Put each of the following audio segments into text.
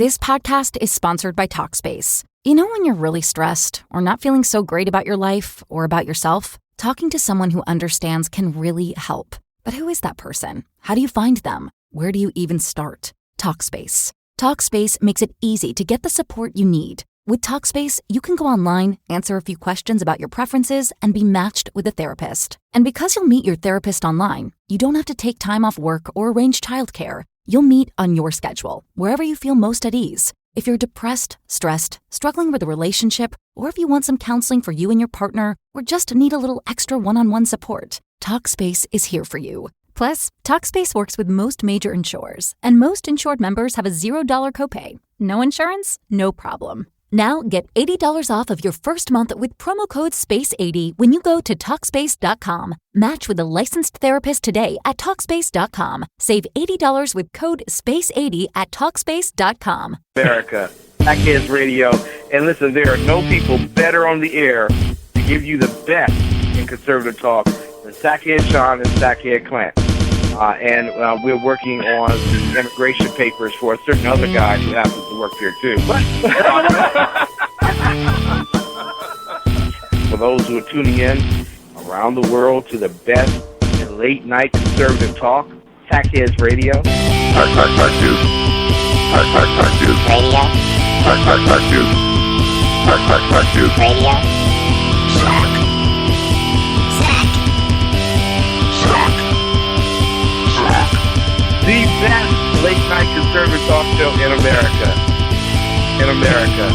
This podcast is sponsored by Talkspace. You know when you're really stressed or not feeling so great about your life or about yourself? Talking to someone who understands can really help. But who is that person? How do you find them? Where do you even start? Talkspace. Talkspace makes it easy to get the support you need. With Talkspace, you can go online, answer a few questions about your preferences, and be matched with a therapist. And because you'll meet your therapist online, you don't have to take time off work or arrange childcare. You'll meet on your schedule, wherever you feel most at ease. If you're depressed, stressed, struggling with a relationship, or if you want some counseling for you and your partner, or just need a little extra one-on-one support, Talkspace is here for you. Plus, Talkspace works with most major insurers, and most insured members have a $0 copay. No insurance? No problem. Now get $80 off of your first month with promo code SPACE80 when you go to Talkspace.com. Match with a licensed therapist today at Talkspace.com. Save $80 with code SPACE80 at Talkspace.com. America, Sackheads Radio. And listen, there are no people better on the air to give you the best in conservative talk than Sackhead Sean and Sackhead Clint. And we're working on the immigration papers for a certain other guy who happens to work here, too. For those who are tuning in around the world to the best in late-night conservative talk, Sackheads Radio. Radio. The best late-night conservative talk show in America. In America.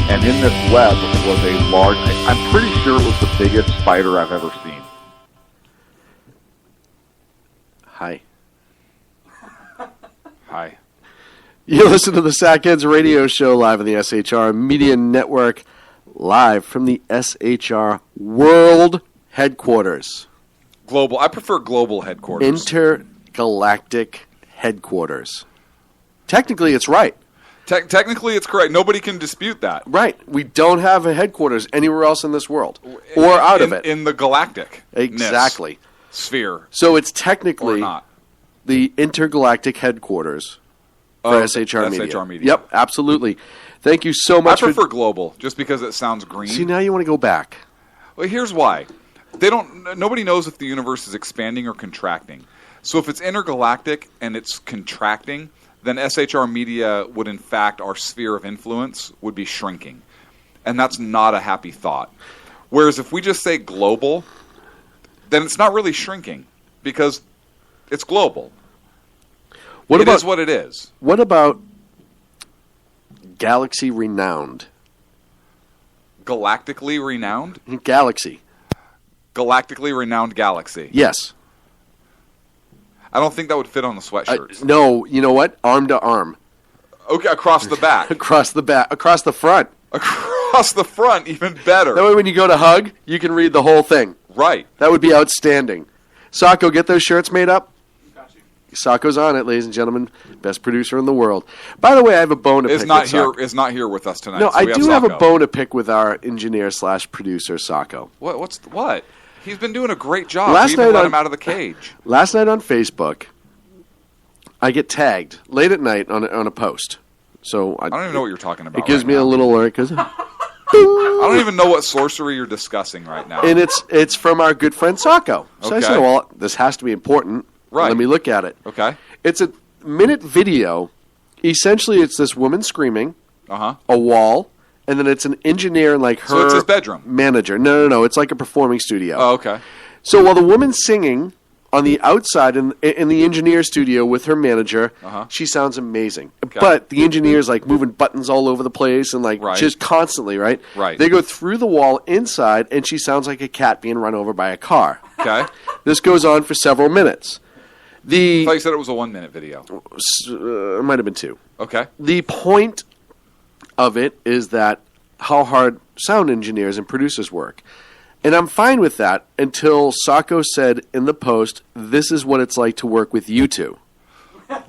And in this web was a large, I'm pretty sure it was the biggest spider I've ever seen. Hi. Hi. You listen to the Sackheads Radio Show live on the SHR Media Network, live from the SHR World Headquarters. Global. I prefer global headquarters. Intergalactic Headquarters. Technically, it's right. Technically, it's correct. Nobody can dispute that. Right. We don't have a headquarters anywhere else in this world. Or out of it. In the galactic Exactly. sphere. So it's technically Or not. the intergalactic headquarters for SHR Media. SHR Media. Yep, absolutely. Thank you so much. I prefer global, just because it sounds green. See, now you want to go back. Well, here's why. Nobody knows if the universe is expanding or contracting. So if it's intergalactic and it's contracting, then SHR Media would, in fact, our sphere of influence would be shrinking. And that's not a happy thought. Whereas if we just say global, then it's not really shrinking because it's global. It is what it is. What about galaxy renowned? Galactically renowned? Galaxy. Galactically renowned galaxy. Yes. I don't think that would fit on the sweatshirts. No, you know what? Arm to arm. Okay, across the back. Across the back. Across the front. Across the front, even better. That way when you go to hug, you can read the whole thing. Right. That would be outstanding. Sacco, get those shirts made up? Sacco's on it, ladies and gentlemen. Best producer in the world. By the way, I have a bone to pick with Sacco. Is not here with us tonight. No, so I do have a Sacco. bone to pick with our engineer/producer, Sacco. What? He's been doing a great job. Last We even night let on- him out of the cage. Last night on Facebook, I get tagged late at night on a post. So I don't even know what you're talking about. It gives right me now. a little alert because, I don't even know what sorcery you're discussing right now. and it's from our good friend Sacco. So I Okay. said, well, this has to be important. Right. Let me look at it. Okay. It's a minute video. Essentially, it's this woman screaming, Uh-huh. a wall, and then it's an engineer and like her So it's his bedroom. manager. No. It's like a performing studio. Oh, okay. So while the woman's singing on the outside in the engineer studio with her manager, she sounds amazing. Okay. But the engineer's like moving buttons all over the place and like Right. just constantly, right? Right. They go through the wall inside, and she sounds like a cat being run over by a car. Okay. This goes on for several minutes. I thought you said it was a 1-minute video. It might have been 2. Okay. The point of it is that how hard sound engineers and producers work. And I'm fine with that until Sacco said in the post, this is what it's like to work with you two.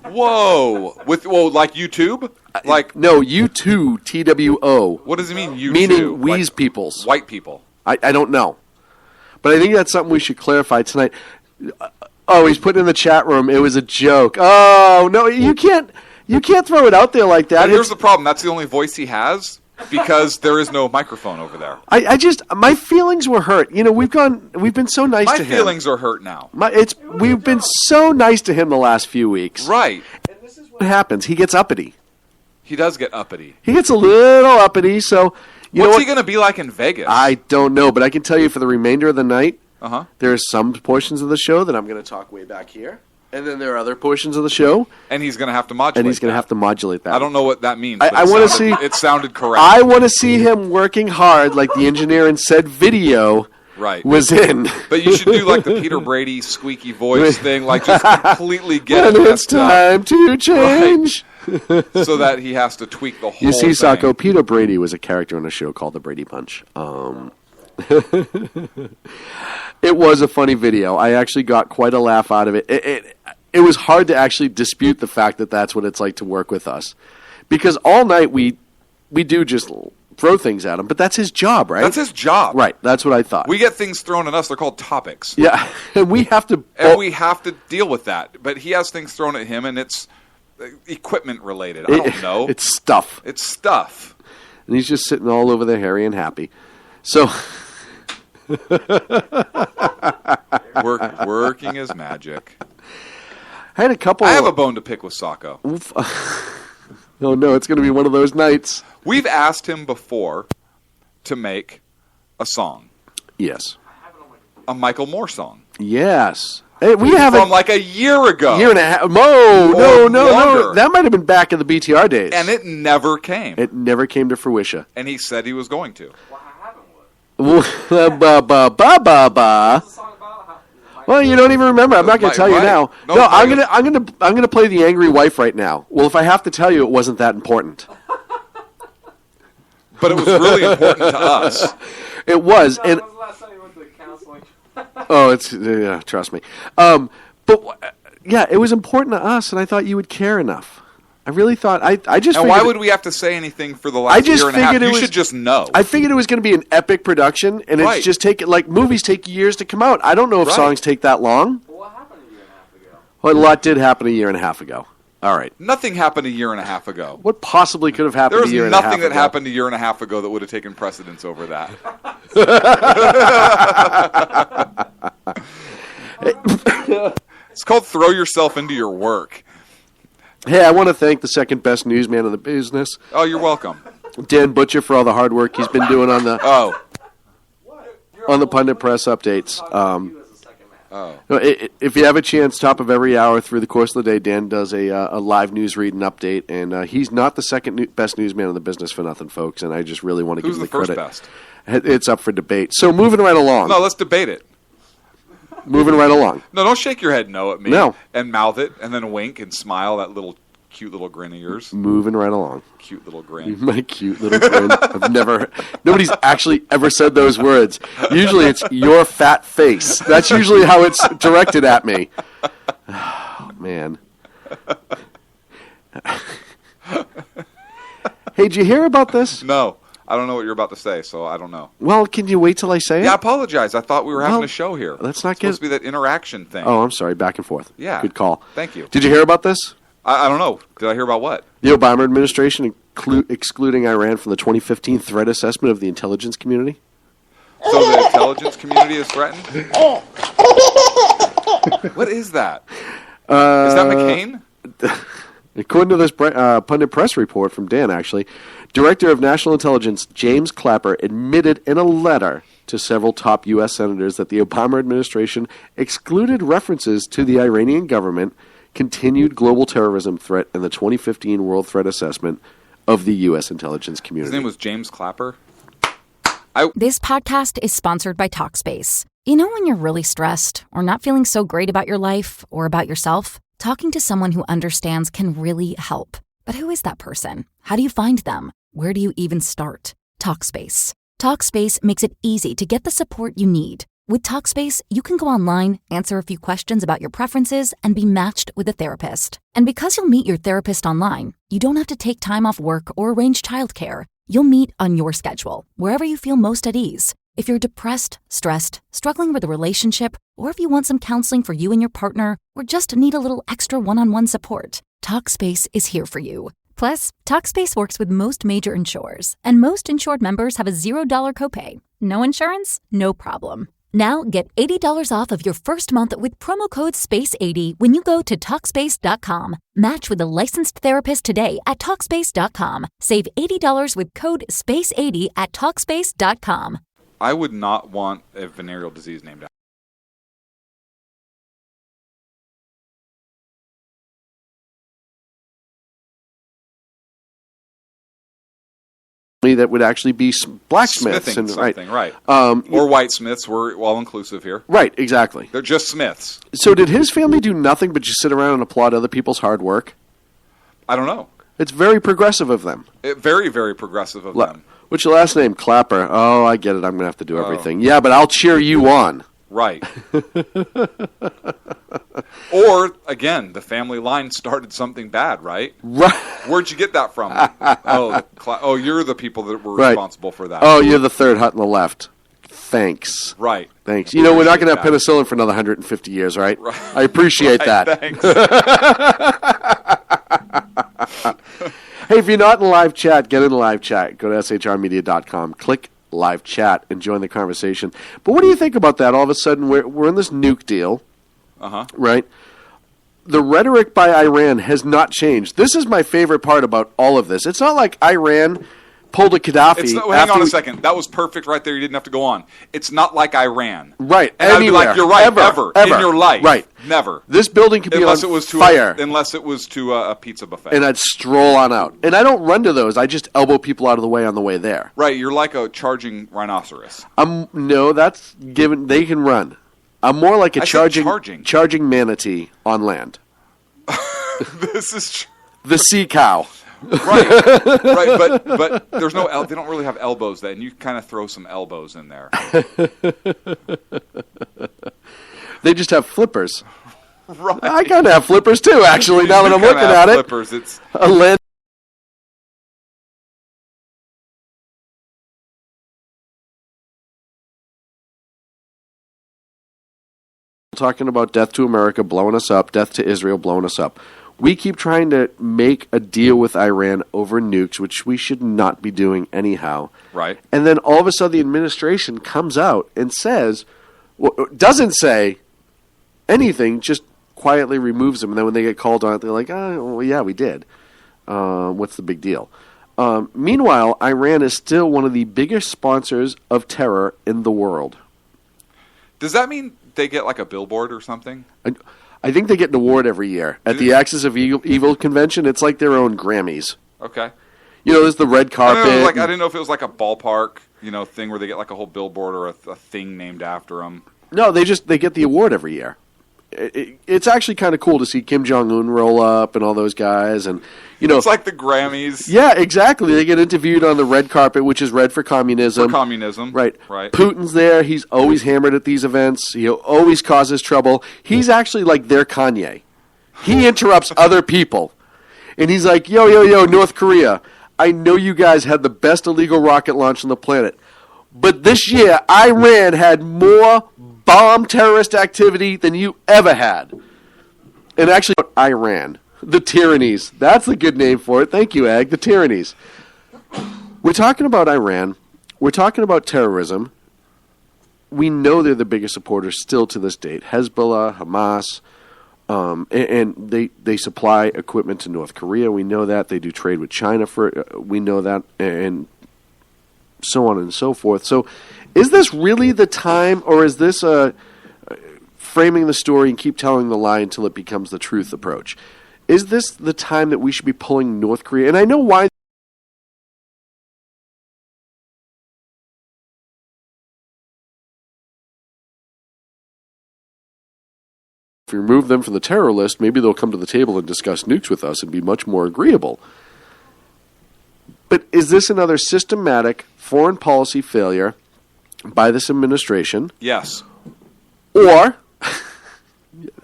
Whoa. Like YouTube? Like No, you two, TWO. What does it mean, YouTube? Meaning we's Like peoples. White people. I don't know. But I think that's something we should clarify tonight. Oh, he's putting in the chat room. It was a joke. Oh no, you can't throw it out there like that. But here's the problem. That's the only voice he has because there is no microphone over there. I just my feelings were hurt. You know, we've been so nice My to him. feelings are hurt now. We've been so nice to him the last few weeks. Right. And this is what happens. He gets uppity. He does get uppity. He gets a little uppity. So What's he going to be like in Vegas? I don't know, but I can tell you for the remainder of the night, there are some portions of the show that I'm going to talk way back here, and then there are other portions of the show, and he's going to have to modulate. And he's going to have to modulate that. I don't know what that means. I want to see. It sounded correct. I want to see him working hard, like the engineer in said video. Right. Was in. But you should do like the Peter Brady squeaky voice thing, like just completely get when it it's time to change. Right. So that he has to tweak the whole thing. You see, Sacco, Peter Brady was a character on a show called The Brady Bunch. It was a funny video. I actually got quite a laugh out of it. It was hard to actually dispute the fact that that's what it's like to work with us. Because all night we do just throw things at him, but that's his job, right? That's his job. Right, that's what I thought. We get things thrown at us. They're called topics. Yeah, and we have to... And we have to deal with that. But he has things thrown at him, and it's equipment related. I don't know. It's stuff. It's stuff. And he's just sitting all over there hairy and happy. So... Working is magic. I had a couple... I have a bone to pick with Sacco. Oh, no, it's going to be one of those nights. We've asked him before to make a song. Yes. A Michael Moore song. Yes. Hey, we have from like a year ago. Year and a half. No. That might have been back in the BTR days. And it never came. It never came to fruition. And he said he was going to. Well, you don't even remember. I'm not going to tell you now. No, I'm going to play the angry wife right now. Well, if I have to tell you, it wasn't that important. But it was really important to us. It was. And when was the last time you went to counseling? Trust me. But yeah, it was important to us, and I thought you would care enough. I really thought I just. And why would we have to say anything for the last year and a half? You should just know. I figured it was going to be an epic production, and it's just like movies take years to come out. I don't know if songs take that long. Well, what happened a year and a half ago? Well, a lot did happen a year and a half ago. All right. Nothing happened a year and a half ago. What possibly could have happened a year and a half ago? There's nothing that happened a year and a half ago that would have taken precedence over that. It's called throw yourself into your work. Hey, I want to thank the second best newsman in the business. Oh, you're welcome. Dan Butcher for all the hard work he's been doing on the Pundit Press updates. If you have a chance, top of every hour through the course of the day, Dan does a live news read and update, and he's not the second best newsman in the business for nothing, folks, and I just really want to give him the credit. Who's the first best? It's up for debate. So moving right along. No, let's debate it. Moving right along. No, don't shake your head no at me. No. And mouth it, and then wink and smile, that little cute little grin of yours. Moving right along. Cute little grin. My cute little grin. Nobody's actually ever said those words. Usually it's your fat face. That's usually how it's directed at me. Oh, man. Hey, did you hear about this? No. I don't know what you're about to say, so I don't know. Well, can you wait till I say it? Yeah, I apologize. I thought we were having a show here. Let's not it's supposed to be that interaction thing. Oh, I'm sorry. Back and forth. Yeah. Good call. Thank you. Did you hear about this? I don't know. Did I hear about what? The Obama administration excluding Iran from the 2015 threat assessment of the intelligence community. So the intelligence community is threatened? What is that? Is that McCain? According to this Pundit Press report from Dan, actually, Director of National Intelligence James Clapper admitted in a letter to several top U.S. senators that the Obama administration excluded references to the Iranian government, continued global terrorism threat, and the 2015 World Threat Assessment of the U.S. intelligence community. His name was James Clapper? This podcast is sponsored by Talkspace. You know when you're really stressed or not feeling so great about your life or about yourself? Talking to someone who understands can really help. But who is that person? How do you find them? Where do you even start? Talkspace. Talkspace makes it easy to get the support you need. With Talkspace, you can go online, answer a few questions about your preferences, and be matched with a therapist. And because you'll meet your therapist online, you don't have to take time off work or arrange childcare. You'll meet on your schedule, wherever you feel most at ease. If you're depressed, stressed, struggling with a relationship, or if you want some counseling for you and your partner, or just need a little extra one-on-one support, Talkspace is here for you. Plus, Talkspace works with most major insurers, and most insured members have a $0 copay. No insurance? No problem. Now get $80 off of your first month with promo code SPACE80 when you go to Talkspace.com. Match with a licensed therapist today at Talkspace.com. Save $80 with code SPACE80 at Talkspace.com. I would not want a venereal disease named after that would actually be blacksmiths smithing and something, right? Um, Or whitesmiths. We're all inclusive here. right, exactly. They're just smiths. So did his family do nothing but just sit around and applaud other people's hard work? I don't know. It's very progressive of them. Very, very progressive of them. What's your last name? Clapper. Oh, I get it. I'm going to have to do everything. Yeah, but I'll cheer you on. Right. Or, again, the family line started something bad, right? Right. Where'd you get that from? You're the people that were Right. responsible for that. Oh, you're the third hut on the left. Thanks. Right. Thanks. You know, we're not going to have Appreciate penicillin for another 150 years, right? Right. I appreciate Right, that. Thanks. Hey, if you're not in live chat, get in live chat. Go to shrmedia.com. Click live chat and join the conversation. But what do you think about that? All of a sudden, we're in this nuke deal, right? The rhetoric by Iran has not changed. This is my favorite part about all of this. It's not like Iran pulled a Gaddafi. Hang on a second. That was perfect right there. You didn't have to go on. It's not like Iran. Right. And I'd be Anywhere. like, you're right. Ever. In your life. Right. Never. This building could be Unless on it was to fire. unless it was to a pizza buffet. And I'd stroll on out. And I don't run to those. I just elbow people out of the way on the way there. Right. You're like a charging rhinoceros. No, that's given. They can run. I'm more like a I said charging manatee on land. This is The sea cow. right. But there's no. They don't really have elbows then. You kind of throw some elbows in there. They just have flippers. Right. I kind of have flippers too, actually. Now that I'm looking at it, flippers. It's a land. Talking about death to America blowing us up, death to Israel blowing us up. We keep trying to make a deal with Iran over nukes, which we should not be doing anyhow. right. And then all of a sudden the administration comes out and says, doesn't say anything, just quietly removes them. And then when they get called on it, they're like, oh, well, yeah, we did. What's the big deal? Meanwhile, Iran is still one of the biggest sponsors of terror in the world. Does that mean they get like a billboard or something? I think they get an award every year at the Axis of Evil convention. It's like their own Grammys. Okay. You know, there's the red carpet. I didn't know if it was like a ballpark, thing where they get like a whole billboard or a thing named after them. No, they get the award every year. It's actually kind of cool to see Kim Jong-un roll up and all those guys, and it's like the Grammys. Yeah, exactly. They get interviewed on the red carpet, which is red for communism. Right. Putin's there. He's always hammered at these events. He always causes trouble. He's actually like their Kanye. He interrupts other people, and he's like, yo, North Korea, I know you guys had the best illegal rocket launch on the planet, but this year Iran had more bomb terrorist activity than you ever had. And actually, Iran, the tyrannies. That's a good name for it. Thank you, Ag. The tyrannies. We're talking about Iran. We're talking about terrorism. We know they're the biggest supporters still to this date. Hezbollah, Hamas, and they supply equipment to North Korea. We know that. They do trade with China we know that, and so on and so forth. So is this really the time, or is this framing the story and keep telling the lie until it becomes the truth approach? Is this the time that we should be pulling North Korea? And I know why. If we remove them from the terror list, maybe they'll come to the table and discuss nukes with us and be much more agreeable. But is this another systematic foreign policy failure by this administration? Yes. Or,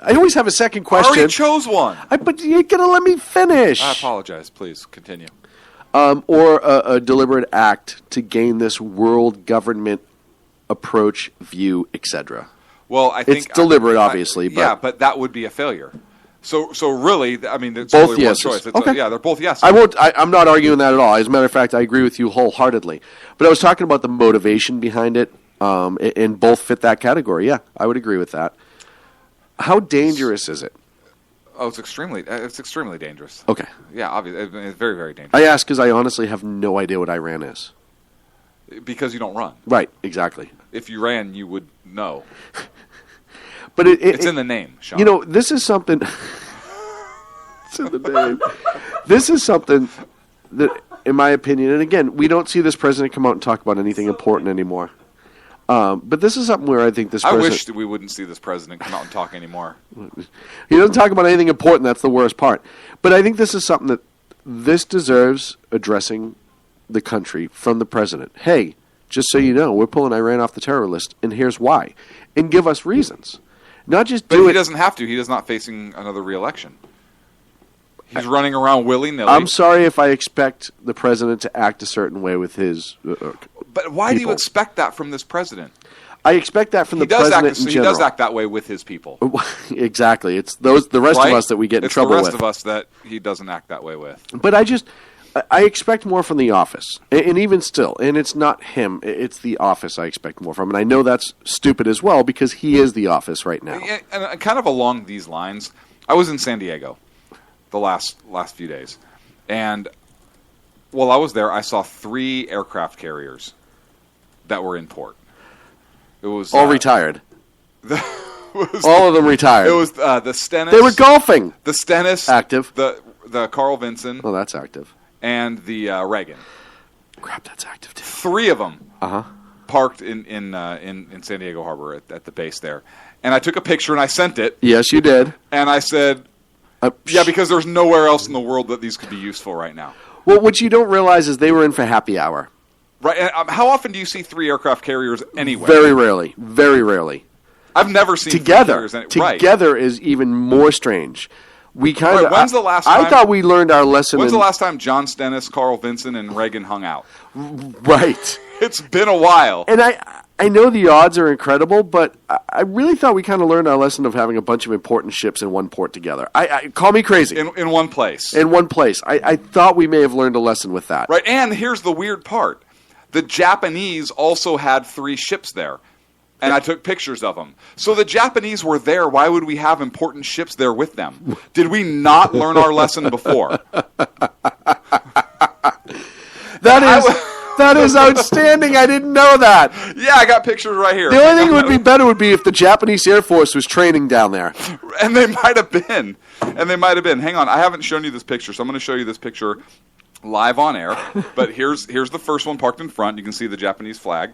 I always have a second question. I already chose one. But you're going to let me finish. I apologize. Please continue. Or a deliberate act to gain this world government approach, view, etc. Well, I think It's deliberate, obviously, but- yeah, but that would be a failure. So really, I mean, it's Both really yeses. one choice. Okay. Yeah, they're both yeses. I'm not arguing that at all. As a matter of fact, I agree with you wholeheartedly. But I was talking about the motivation behind it, and both fit that category. Yeah, I would agree with that. How dangerous is it? Oh, it's extremely dangerous. Okay. Yeah, obviously, it's very, very dangerous. I ask because I honestly have no idea what Iran is. Because you don't run. Right, exactly. If you ran, you would know. But It's in the name, Sean. You know, this is something. It's in the name. This is something that, in my opinion, and again, we don't see this president come out and talk about anything important anymore. But this is something where I think this I president. wish that we wouldn't see this president come out and talk anymore. He doesn't talk about anything important. That's the worst part. But I think this is something that this deserves addressing the country from the president. Hey, just so you know, we're pulling Iran off the terror list, and here's why. And give us reasons. Not just But do he it. doesn't have to. He is not facing another re-election. He's running around willy-nilly. I'm sorry if I expect the president to act a certain way with his. But why do you people. expect that from this president? I expect that from He the does president in he general. does act that way with his people. Exactly. It's the rest Right? of us that we get in It's trouble the rest with. of us that he doesn't act that way with. But I expect more from the office, and even still, and it's not him; it's the office I expect more from, and I know that's stupid as well because he is the office right now. And kind of along these lines, I was in San Diego the last few days, and while I was there, I saw 3 aircraft carriers that were in port. It was All retired. was All of them retired. It was the Stennis. They were golfing. The Stennis, Active. the Carl Vinson, Oh, that's active. and the Reagan. Crap, that's active too. 3 of them Uh huh. parked in San Diego Harbor at the base there, and I took a picture and I sent it, Yes, you did. and I said, yeah, because there's nowhere else in the world that these could be useful right now. Well, what you don't realize is they were in for happy hour. Right? And, how often do you see 3 aircraft carriers anyway? Very rarely. Very rarely. I've never seen 3 Together. carriers right. Together is even more strange. We kind of. Right, when's the last I time- thought we learned our lesson. When's the last time John Stennis, Carl Vinson, and Reagan hung out? Right. It's been a while. And I know the odds are incredible, but I really thought we kind of learned our lesson of having a bunch of important ships in one port together. I call me crazy. In one place. In one place. I thought we may have learned a lesson with that. Right, and here's the weird part. The Japanese also had 3 ships there, and I took pictures of them. So the Japanese were there. Why would we have important ships there with them? Did we not learn our lesson before? That is outstanding. I didn't know that. Yeah, I got pictures right here. The only thing that would be better would be if the Japanese Air Force was training down there. And they might have been. Hang on, I haven't shown you this picture, so I'm going to show you this picture live on air. But here's the first one parked in front. You can see the Japanese flag.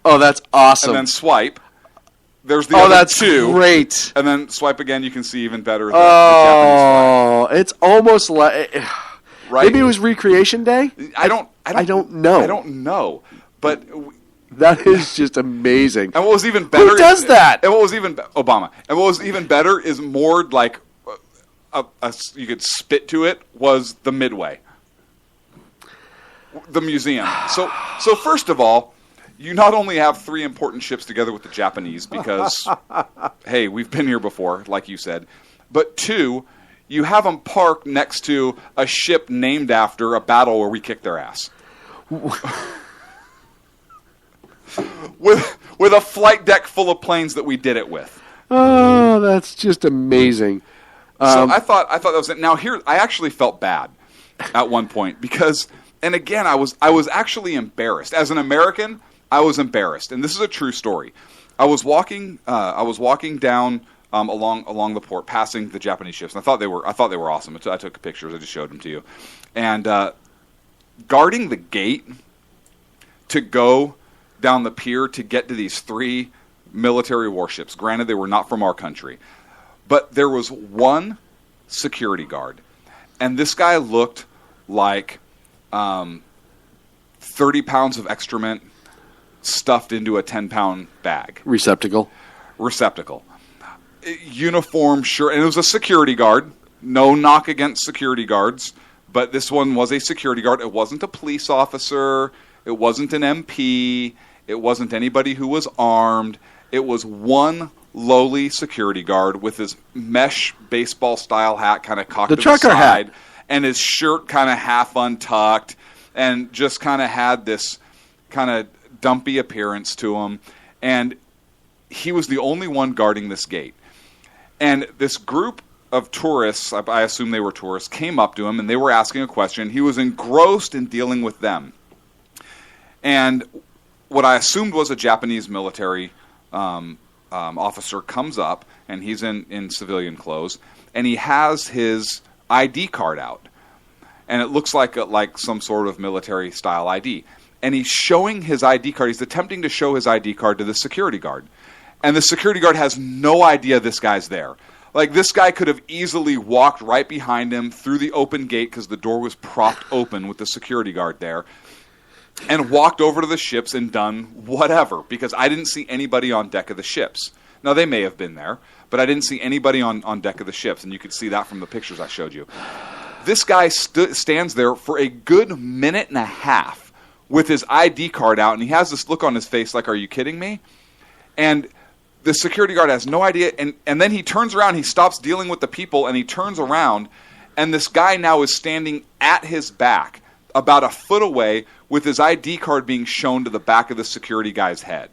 Oh, that's awesome. And then swipe. There's the other that's 2. great. And then swipe again. You can see even better the Japanese Oh, it's almost like flag. Right? maybe it was Recreation Day. I don't know. I don't know. But That is just amazing. and what was even better? Who does that? And what was even Obama? And what was even better is more like you could spit to it was the Midway, the museum. So first of all, you not only have 3 important ships together with the Japanese because, hey, we've been here before, like you said, but 2, you have them parked next to a ship named after a battle where we kicked their ass. with a flight deck full of planes that we did it with. Oh, that's just amazing. So I thought that was it. Now here, I actually felt bad at one point because, and again, I was actually embarrassed as an American. I was embarrassed, and this is a true story. I was walking down along the port, passing the Japanese ships, and I thought they were awesome. I took pictures. I just showed them to you, and guarding the gate to go down the pier to get to these 3 military warships. Granted, they were not from our country. But there was one security guard, and this guy looked like 30 pounds of excrement stuffed into a 10-pound bag. Receptacle. Uniform shirt, and it was a security guard. No knock against security guards, but this one was a security guard. It wasn't a police officer. It wasn't an MP. It wasn't anybody who was armed. It was one lowly security guard with his mesh baseball-style hat kind of cocked The to the trucker side, hat. and his shirt kind of half untucked, and just kind of had this kind of dumpy appearance to him. And he was the only one guarding this gate. And this group of tourists, I assume they were tourists, came up to him, and they were asking a question. He was engrossed in dealing with them. And what I assumed was a Japanese military officer comes up, and he's in civilian clothes, and he has his ID card out. And it looks like some sort of military-style ID. And he's showing his ID card. He's attempting to show his ID card to the security guard. And the security guard has no idea this guy's there. Like, this guy could have easily walked right behind him through the open gate because the door was propped open with the security guard there, and walked over to the ships and done whatever, because I didn't see anybody on deck of the ships. Now, they may have been there, but I didn't see anybody on deck of the ships, and you could see that from the pictures I showed you. This guy stands there for a good minute and a half with his ID card out, and he has this look on his face like, are you kidding me? And the security guard has no idea, and then he turns around, he stops dealing with the people, and he turns around, and this guy now is standing at his back, about a foot away, with his ID card being shown to the back of the security guy's head.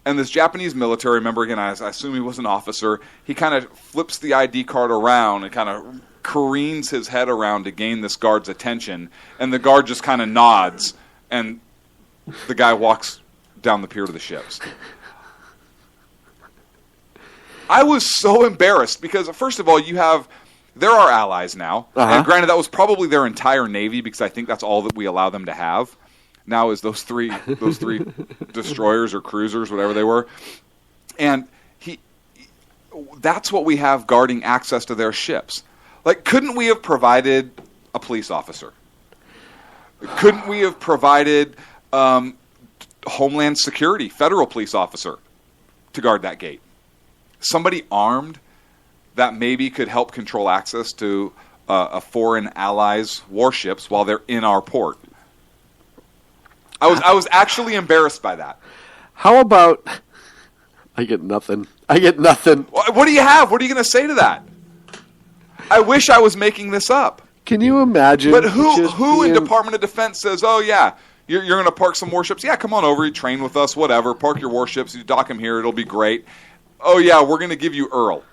And this Japanese military member, again, I assume he was an officer, he kind of flips the ID card around and kind of careens his head around to gain this guard's attention, and the guard just kind of nods, and the guy walks down the pier to the ships. I was so embarrassed because, first of all, there are allies now, and granted that was probably their entire navy, because I think that's all that we allow them to have now, is those three destroyers or cruisers, whatever they were, and that's what we have guarding access to their ships. Like, couldn't we have provided a police officer? Couldn't we have provided Homeland Security, federal police officer, to guard that gate? Somebody armed that maybe could help control access to a foreign ally's warships while they're in our port. I was actually embarrassed by that. How about... I get nothing. What do you have? What are you going to say to that? I wish I was making this up. Can you imagine? But who in Department of Defense says, oh, yeah, you're going to park some warships? Yeah, come on over, you train with us, whatever. Park your warships, you dock them here, it'll be great. Oh, yeah, we're going to give you Earl.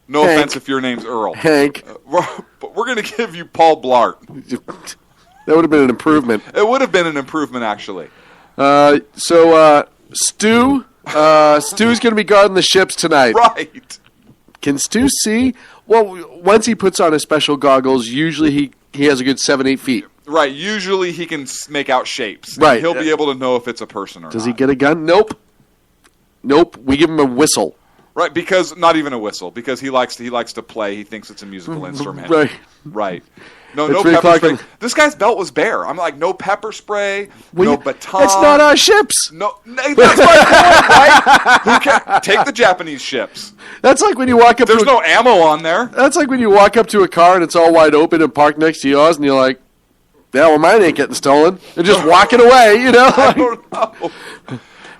No Hank. offense if your name's Earl. Hank. But we're going to give you Paul Blart. That would have been an improvement. It would have been an improvement, actually. So Stu... Stu's going to be guarding the ships tonight. Right. Can Stu see? Well, once he puts on his special goggles, usually he has a good 7-8 feet. Right. Usually he can make out shapes. Right. He'll be able to know if it's a person or not. Does he get a gun? Nope. We give him a whistle. Right, because not even a whistle, because he likes to play. He thinks it's a musical instrument. Right. No pepper spray. This guy's belt was bare. I'm like, no pepper spray, no baton. It's not our ships. No, that's my point, right? Take the Japanese ships. That's like when you walk up. There's no ammo on there. That's like when you walk up to a car and it's all wide open and parked next to yours, and you're like, "Yeah, well, mine ain't getting stolen." And just walking away, you know. I don't know.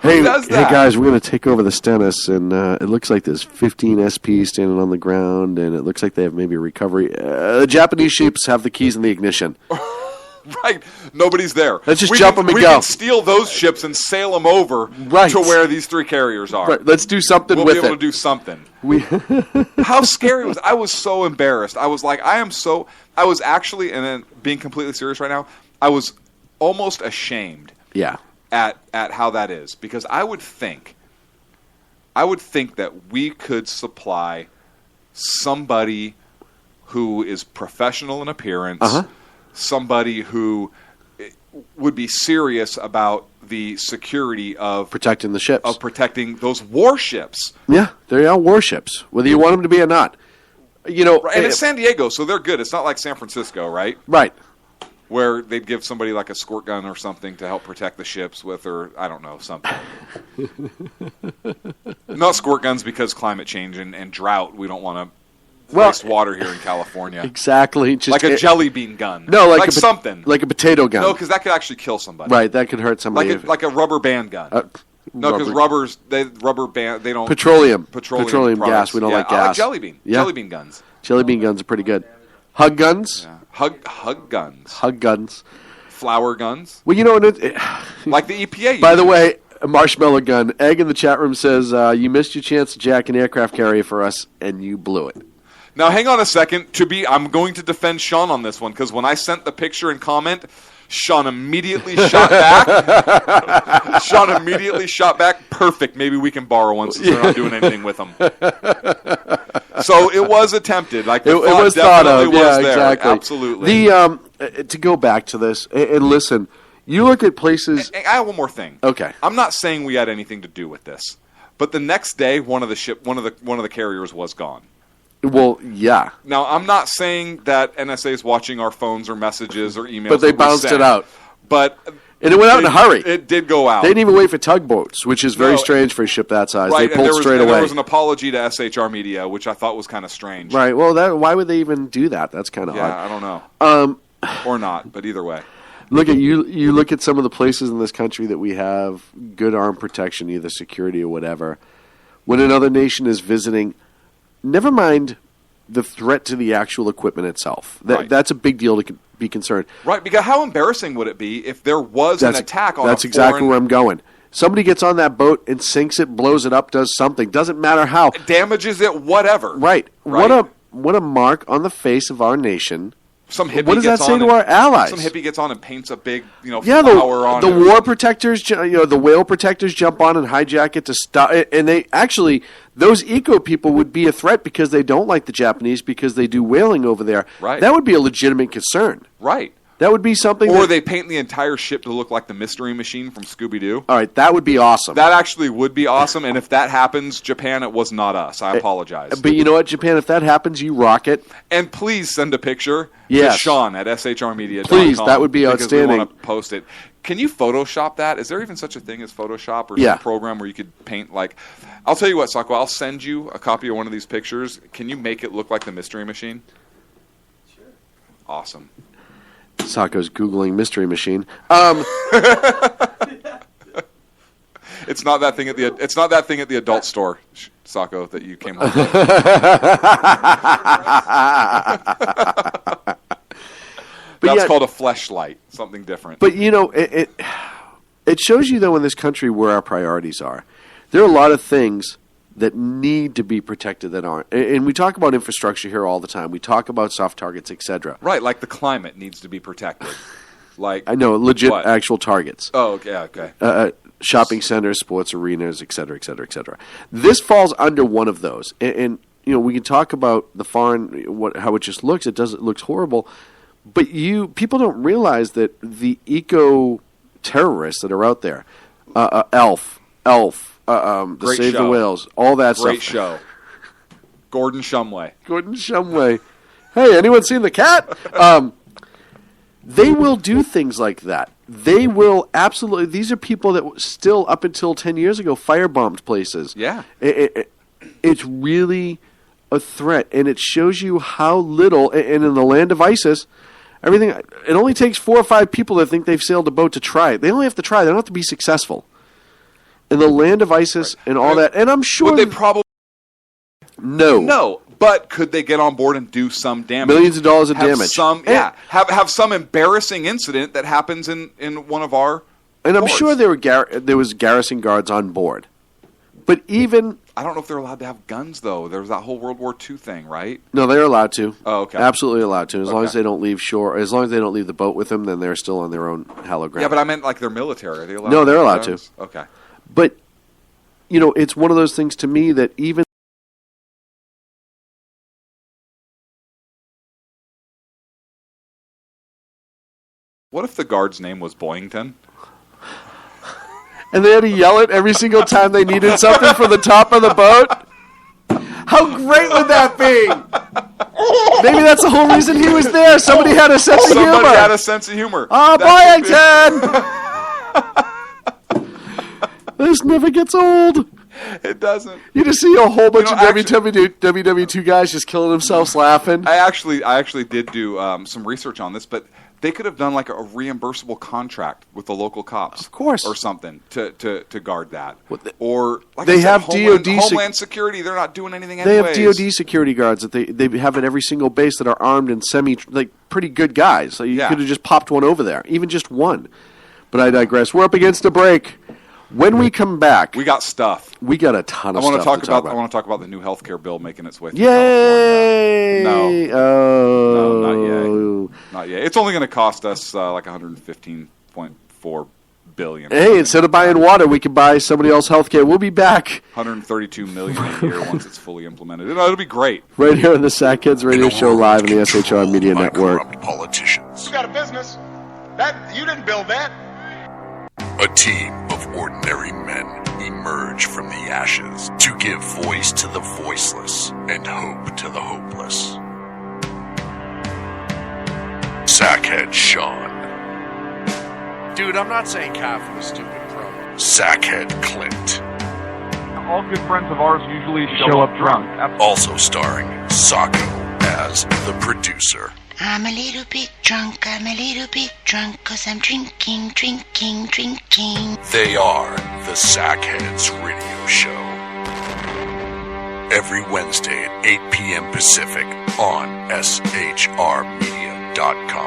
Hey guys, we're going to take over the Stennis, and it looks like there's 15 SPs standing on the ground, and it looks like they have maybe a recovery. The Japanese ships have the keys in the ignition. Right. Nobody's there. Let's just jump them and we go. We can steal those ships and sail them over to where these three carriers are. Right. Let's do something with it. We'll be able to do something. How scary was I? Was so embarrassed. I was like, I was actually, and then being completely serious right now, I was almost ashamed. Yeah. At how that is, because I would think that we could supply somebody who is professional in appearance, somebody who would be serious about the security of protecting the ships, of protecting those warships. Yeah, they are warships, whether you want them to be or not. You know, and it's San Diego, so they're good. It's not like San Francisco, right? Right. Where they'd give somebody like a squirt gun or something to help protect the ships with, or I don't know, something. Not squirt guns because climate change and drought. We don't want to waste water here in California. Exactly. Just Like a jelly bean gun. No, like something. Like a potato gun. No, because that could actually kill somebody. Right, that could hurt somebody. Like a rubber band gun. No, because rubber band, they don't... Petroleum products. gas. We don't like I like gas. jelly bean. Yeah. Jelly bean guns. Jelly bean guns are pretty good. Hug guns. Yeah. Hug guns. Hug guns. Flower guns. Well, you know, Like the EPA. by the way, a marshmallow gun. Egg in the chat room says, you missed your chance to jack an aircraft carrier for us, and you blew it. Now, hang on a second. I'm going to defend Sean on this one, because when I sent the picture and comment, Sean immediately shot back. Sean immediately shot back. Perfect. Maybe we can borrow one since we're not doing anything with them. So it was attempted. Like it was thought of. Was yeah, there. exactly. Absolutely. To go back to this and listen, you look at places. I have one more thing. Okay. I'm not saying we had anything to do with this, but the next day, one of the carriers was gone. Well, yeah. Now, I'm not saying that NSA is watching our phones or messages or emails. But they bounced it out. And it went out in a hurry. It did go out. They didn't even wait for tugboats, which is very strange for a ship that size. Right, they pulled straight away. There was an apology to SHR Media, which I thought was kind of strange. Right. Well, why would they even do that? That's kind of odd. Yeah, I don't know. Or not, but either way. Look at you look at some of the places in this country that we have good armed protection, either security or whatever. When another nation is visiting, never mind the threat to the actual equipment itself. That's a big deal to be concerned. Right, because how embarrassing would it be if there was an attack on That's exactly where I'm going. Somebody gets on that boat and sinks it, blows it up, does something. Doesn't matter how. Damages it, whatever. Right. What a mark on the face of our nation. Some hippie what does that gets say on to our allies? Some hippie gets on and paints a big, the flower on it. war protectors, the whale protectors jump on and hijack it to stop. And they actually, those eco people would be a threat because they don't like the Japanese because they do whaling over there. Right. That would be a legitimate concern. Right. That would be something. Or they paint the entire ship to look like the Mystery Machine from Scooby-Doo. All right, that would be awesome. That actually would be awesome, and if that happens, Japan, it was not us. I apologize. But you know what, Japan, if that happens, you rock it. And please send a picture to Sean at shrmedia.com. Please, that would be outstanding. Because we want to post it. Can you Photoshop that? Is there even such a thing as Photoshop or some program where you could paint like... I'll tell you what, Sako, I'll send you a copy of one of these pictures. Can you make it look like the Mystery Machine? Sure. Awesome. Sako's Googling Mystery Machine. It's not that thing at the adult store, Sako, that you came home with. That's called a fleshlight, something different. But it shows you though in this country where our priorities are. There are a lot of things that need to be protected that aren't. And we talk about infrastructure here all the time. We talk about soft targets, etc. Right, like the climate needs to be protected. Like I know, legit actual targets. Oh, okay. Shopping centers, sports arenas, etc., etc., etc. This falls under one of those. And we can talk about the foreign, how it just looks. It looks horrible. But people don't realize that the eco-terrorists that are out there, ELF, the Save the Whales, all that stuff. Great show. Gordon Shumway. Hey, anyone seen the cat? They will do things like that. They will absolutely. These are people that still, up until 10 years ago, firebombed places. Yeah. It's really a threat, and it shows you how little. And in the land of ISIS, everything. It only takes 4 or 5 people that think they've sailed a boat to try it. They only have to try. They don't have to be successful. In the land of ISIS and all that, and I'm sure would they probably no. But could they get on board and do some damage? Millions of dollars of damage. Have some embarrassing incident that happens in one of our. And I'm ports. sure there was garrison guards on board, but even I don't know if they're allowed to have guns though. There was that whole World War II thing, right? No, they're allowed to. Oh, okay. Absolutely allowed to. As long as they don't leave shore, as long as they don't leave the boat with them, then they're still on their own hologram. Yeah, but I meant like they're military. Are they allowed? No, they're allowed to. Okay. But it's one of those things to me that even. What if the guard's name was Boyington? And they had to yell it every single time they needed something for the top of the boat? How great would that be? Maybe that's the whole reason he was there. Somebody had a sense of humor. Somebody had a sense of humor. Oh, Boyington! This never gets old. It doesn't. You just see a whole bunch of actually- WW2 guys just killing themselves laughing. I actually did do some research on this, but they could have done like a reimbursable contract with the local cops, Of course. or something to guard that. Well, Or like they I said, have Homeland Security. They're not doing anything. They have anyways. DoD security guards that they have at every single base that are armed and pretty good guys. So you Yeah. could have just popped one over there, even just one. But I digress. We're up against a break. When we come back, We got stuff. we got a ton I of want stuff to talk about. I want to talk about the new healthcare bill making its way through Yay! California. Oh. No, not yet. It's only going to cost us like $115.4 billion. Hey, instead of buying water, we can buy somebody else healthcare. We'll be back $132 million a year once it's fully implemented. It'll be great. right here on the Sack Kids Radio Show live on the SHR Media Network. Corrupt politicians. You got a business. That you didn't build that. A team of ordinary men emerge from the ashes to give voice to the voiceless and hope to the hopeless. Sackhead Sean. Dude, I'm not saying Kafka is stupid, bro. Sackhead Clint. All good friends of ours usually show up drunk. Also starring Sacco as the producer. I'm a little bit drunk, 'cause I'm drinking. They are the Sackheads Radio Show. Every Wednesday at 8 p.m. Pacific on shrmedia.com.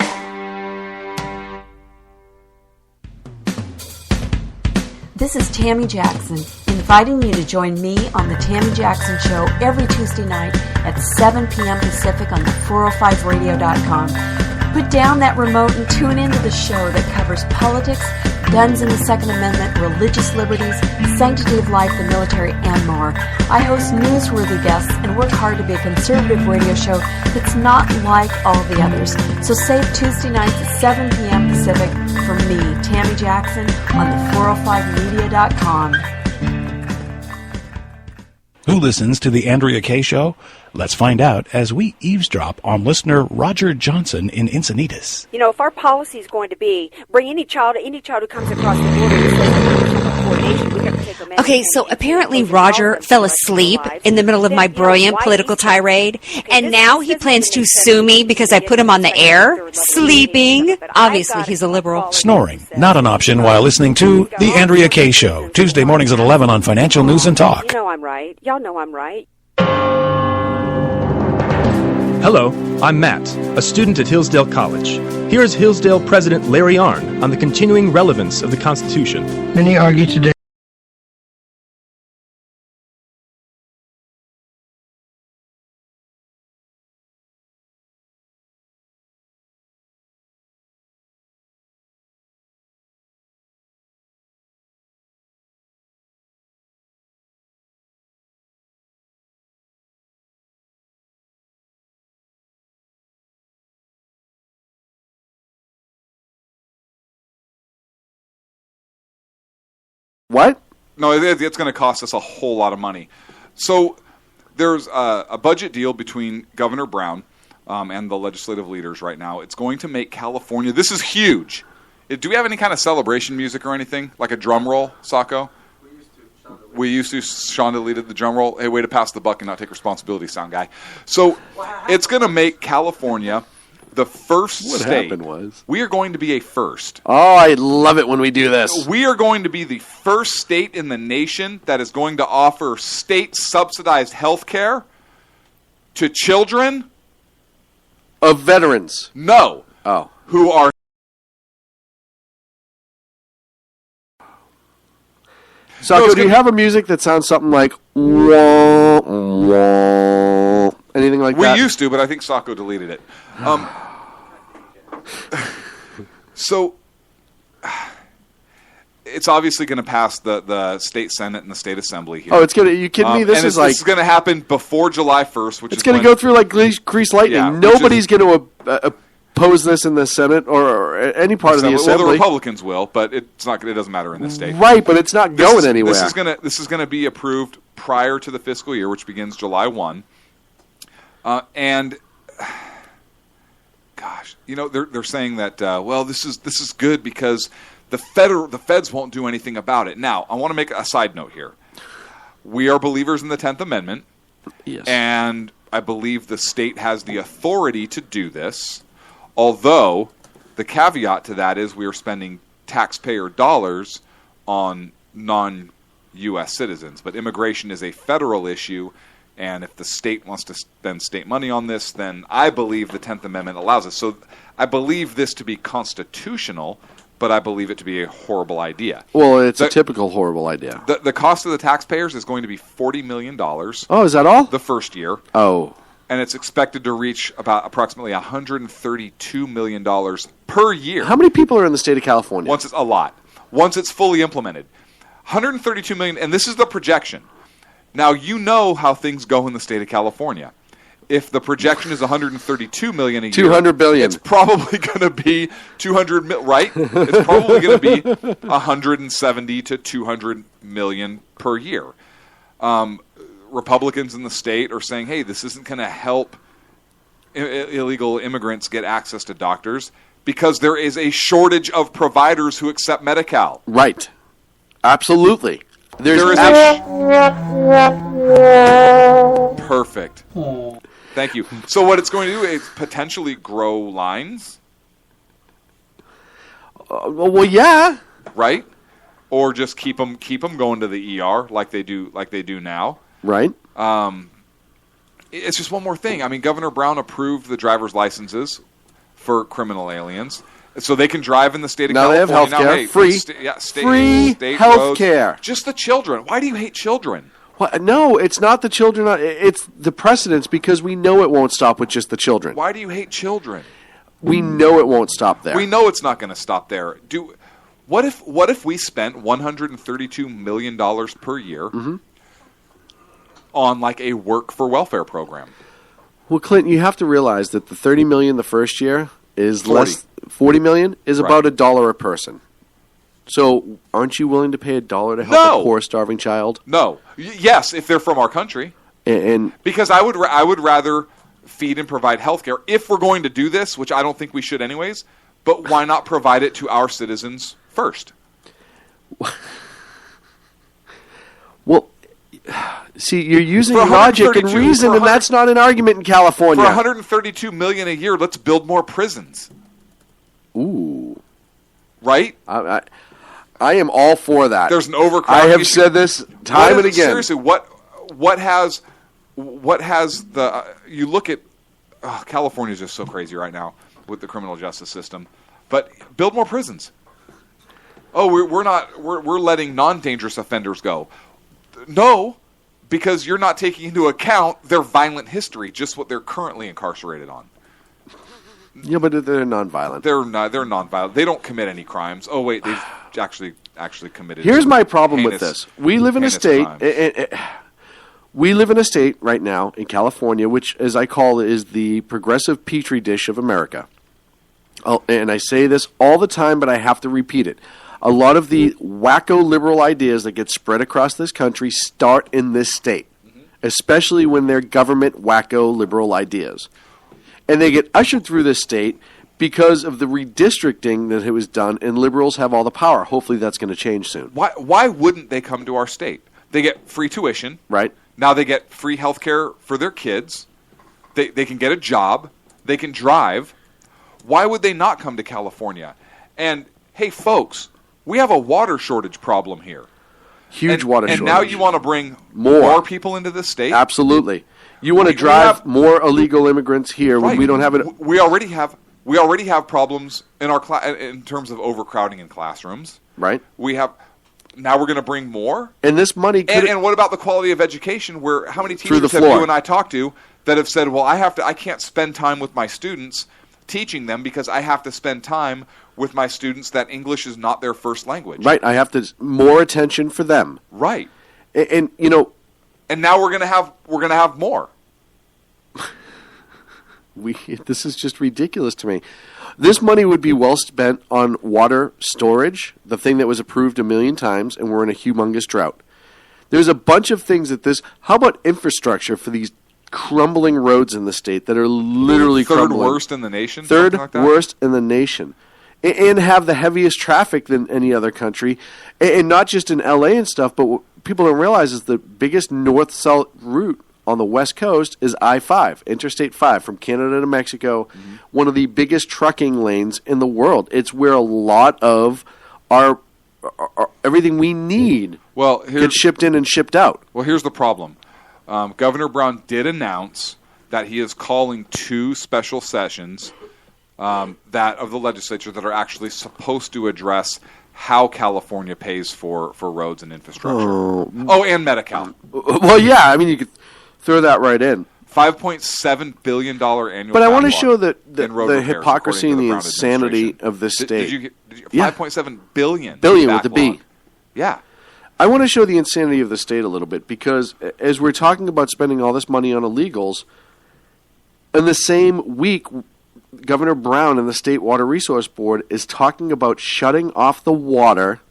This is Tammy Jackson, inviting you to join me on The Tammy Jackson Show every Tuesday night at 7 p.m. Pacific on the 405radio.com. Put down that remote and tune into the show that covers politics, guns and the Second Amendment, religious liberties, sanctity of life, the military, and more. I host newsworthy guests and work hard to be a conservative radio show that's not like all the others. So save Tuesday nights at 7 p.m. Pacific for me, Tammy Jackson, on the 405media.com. Who listens to the Andrea Kaye Show? Let's find out as we eavesdrop on listener Roger Johnson in Encinitas. You know, if our policy is going to be bring any child who comes across the border and says coordination, we have to take them in. Okay, so apparently Roger fell asleep in the middle of my brilliant political tirade, and now he plans to sue me because I put him on the air, sleeping. Obviously, he's a liberal. Snoring, not an option while listening to The Andrea Kaye Show, Tuesday mornings at 11 on Financial News and Talk. You know I'm right. Y'all know I'm right. Hello, I'm Matt, a student at Hillsdale College. Here is Hillsdale President Larry Arnn on the continuing relevance of the Constitution. Many argue today. What? No, it's going to cost us a whole lot of money. So there's a budget deal between Governor Brown and the legislative leaders right now. It's going to make California. This is huge. Do we have any kind of celebration music or anything, like a drum roll, Sacco? We used to. Sean deleted the drum roll. Hey, way to pass the buck and not take responsibility, sound guy. So it's going to make California the first What state. happened was We are going to be a first. Oh, I love it when we do this. We are going to be the first state in the nation that is going to offer state-subsidized health care to children of veterans. No. Oh. Who are Sacco, do you have a music that sounds something like wah, wah, anything like that? We used to, but I think Sacco deleted it. So it's obviously going to pass the state senate and the state assembly here. Oh, it's gonna. Are you kidding me? This is going to happen before July 1st, which it's is going to go through like grease lightning. Yeah, Nobody's going to oppose this in the Senate or any part of the assembly. Well, the Republicans will, but it's not. It doesn't matter in this state, right? But it's not going anywhere. This is going to be approved prior to the fiscal year, which begins July 1, and. Gosh, you know they're saying that well, this is good because the feds won't do anything about it. Now, I want to make a side note here. we are believers in the 10th Amendment. Yes. And I believe the state has the authority to do this, although the caveat to that is we are spending taxpayer dollars on non-U.S. citizens. But immigration is a federal issue, and if the state wants to spend state money on this, then I believe the 10th Amendment allows us. So I believe this to be constitutional, but I believe it to be a horrible idea. Well, it's a typical horrible idea. The cost of the taxpayers is going to be $40 million. Oh, is that all? The first year. Oh. And it's expected to reach about approximately $132 million per year. How many people are in the state of California? Once it's a lot. Once it's fully implemented. $132 million, and this is the projection. Now, you know how things go in the state of California. If the projection is $132 million a year, $200 billion. It's probably going to be $200 million, right? It's probably going to be $170 to $200 million per year. Republicans in the state are saying, hey, this isn't going to help illegal immigrants get access to doctors because there is a shortage of providers who accept Medi-Cal. Right. Absolutely. Perfect. Thank you. So what it's going to do is potentially grow lines. Well, yeah. Right? Or just keep them going to the ER like they do now. Right. It's just one more thing. I mean, Governor Brown approved the driver's licenses for criminal aliens, so they can drive in the state of California. Now they have health care. Free state health care. Just the children. Why do you hate children? Well, no, it's not the children. It's the precedents because we know it won't stop with just the children. Why do you hate children? We know it won't stop there. We know it's not going to stop there. What if we spent $132 million per year on like a work for welfare program? Well, Clinton, you have to realize that the $30 million the first year is less. $40 million is about $1 a person. So, aren't you willing to pay $1 to help a poor, starving child? No. Yes, if they're from our country. And because I would rather feed and provide health care if we're going to do this, which I don't think we should anyways. But why not provide it to our citizens first? Well, see, you're using logic and reason, and that's not an argument in California. For $132 million a year, let's build more prisons. Ooh. Right? I am all for that. There's an overcrowding. I have said this time and again. Seriously, what has the you look at California is just so crazy right now with the criminal justice system. But build more prisons. Oh, we're letting non-dangerous offenders go. No, because you're not taking into account their violent history, just what they're currently incarcerated on. Yeah, but they're nonviolent. They're nonviolent. They don't commit any crimes. Oh wait, they've actually committed. Here's my problem with this. We live in a state. We live in a state right now in California, which, as I call it, is the progressive petri dish of America. And I say this all the time, but I have to repeat it. A lot of the wacko liberal ideas that get spread across this country start in this state, especially when they're government wacko liberal ideas. And they get ushered through this state because of the redistricting that it was done, and liberals have all the power. Hopefully that's going to change soon. Why wouldn't they come to our state? They get free tuition. Right. Now they get free health care for their kids. They can get a job. They can drive. Why would they not come to California? And, hey, folks, we have a water shortage problem here. Huge water shortage. And now you want to bring more people into the state? Absolutely. You want to drive more illegal immigrants here when we don't have it. We already have problems in our in terms of overcrowding in classrooms. Right. Now we're going to bring more. And this money and what about the quality of education? Where how many teachers have you and I talked to that have said, "Well, I can't spend time with my students teaching them because I have to spend time with my students that English is not their first language." Right. I have to more attention for them. Right. And you know. And now we're going to have more. This is just ridiculous to me. This money would be well spent on water storage, the thing that was approved 1 million times, and we're in a humongous drought. There's a bunch of things that how about infrastructure for these crumbling roads in the state that are literally crumbling? Third worst in the nation? Third worst in the nation. and have the heaviest traffic than any other country, and not just in LA and stuff, but what people don't realize is the biggest north-south route on the West Coast is I-5, Interstate 5, from Canada to Mexico, one of the biggest trucking lanes in the world. It's where a lot of our everything we need gets shipped in and shipped out. Well, here's the problem. Governor Brown did announce that he is calling 2 special sessions that of the legislature that are actually supposed to address how California pays for roads and infrastructure. And Medi-Cal. Well, yeah, I mean, you could throw that right in. $5.7 billion annual. But I want to show the repairs, hypocrisy and the insanity of this state. Did you 5.7 billion. Billion with the B. Yeah. I want to show the insanity of the state a little bit, because as we're talking about spending all this money on illegals, in the same week, Governor Brown and the State Water Resource Board is talking about shutting off the water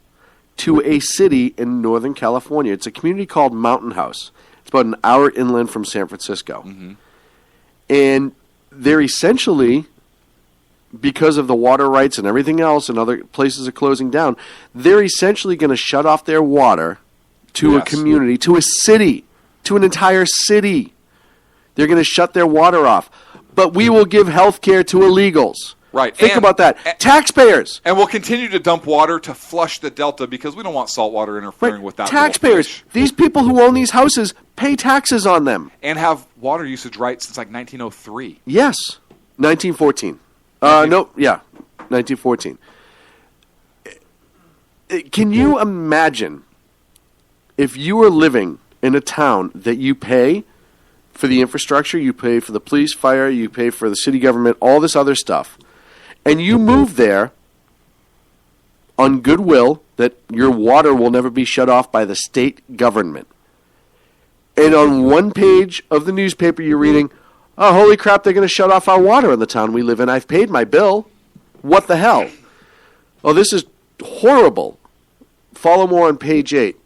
to a city in Northern California. It's a community called Mountain House. It's about an hour inland from San Francisco. And they're essentially, because of the water rights and everything else and other places are closing down, they're essentially going to shut off their water to a community, to a city, to an entire city. They're going to shut their water off. But we will give health care to illegals. Right. Think about that. Taxpayers. And we'll continue to dump water to flush the delta because we don't want salt water interfering with that. Taxpayers. These people who own these houses pay taxes on them. And have water usage rights since like 1903. Yes. 1914. 1914. Can you imagine if you were living in a town that you pay for the infrastructure, you pay for the police, fire, you pay for the city government, all this other stuff, and you move there on goodwill that your water will never be shut off by the state government. And on one page of the newspaper you're reading, oh, holy crap, they're going to shut off our water in the town we live in. I've paid my bill. What the hell? Oh, this is horrible. Follow more on page 8.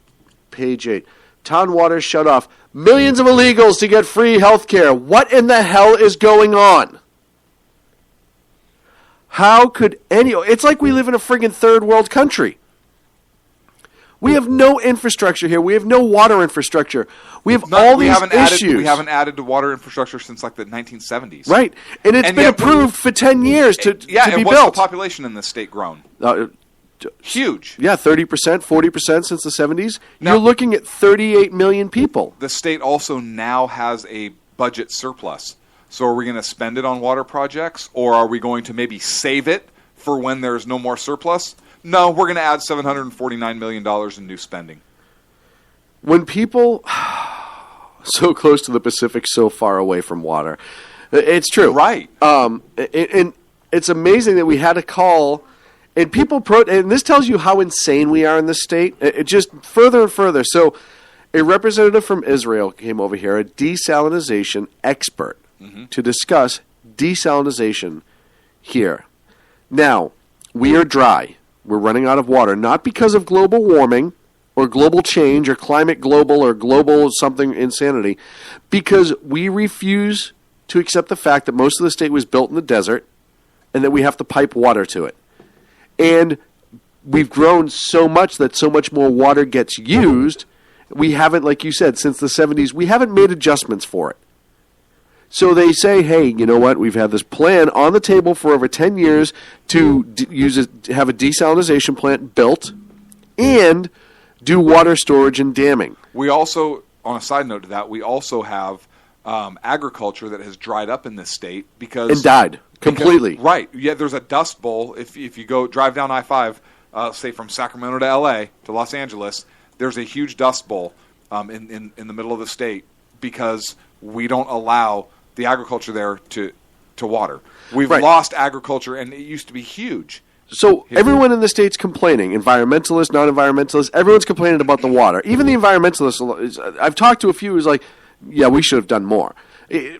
Page 8. Town water shut off. Millions of illegals to get free health care. What in the hell is going on? How could it's like we live in a friggin' third world country. We have no infrastructure here. We have no water infrastructure. We have all these issues. We haven't added to water infrastructure since like the 1970s. Right. And it's been approved for 10 years to be built. And what's the population in this state grown? Huge. Yeah, 30%, 40% since the 70s. Now, you're looking at 38 million people. The state also now has a budget surplus. So are we going to spend it on water projects, or are we going to maybe save it for when there's no more surplus? No, we're going to add $749 million in new spending. When people so close to the Pacific, so far away from water, it's true. Right. And it's amazing that we had a call. And people and this tells you how insane we are in this state. It just further and further. So, a representative from Israel came over here, a desalination expert, to discuss desalination here. Now, we are dry. We're running out of water, not because of global warming or global change or climate global or global something insanity, because we refuse to accept the fact that most of the state was built in the desert and that we have to pipe water to it. And we've grown so much that so much more water gets used. We haven't, like you said, since the 70s, we haven't made adjustments for it. So they say, hey, you know what? We've had this plan on the table for over 10 years to have a desalination plant built and do water storage and damming. We also, on a side note to that, we also have agriculture that has dried up in this state because... And died. Completely. Right. Yeah, there's a dust bowl. If you go drive down I-5, say from Sacramento to L.A. to Los Angeles, there's a huge dust bowl in the middle of the state because we don't allow the agriculture there to water. We've lost agriculture, and it used to be huge. So everyone in the state's complaining, environmentalists, non-environmentalists, everyone's complaining about the water. Even the environmentalists, I've talked to a few who's like, yeah, we should have done more.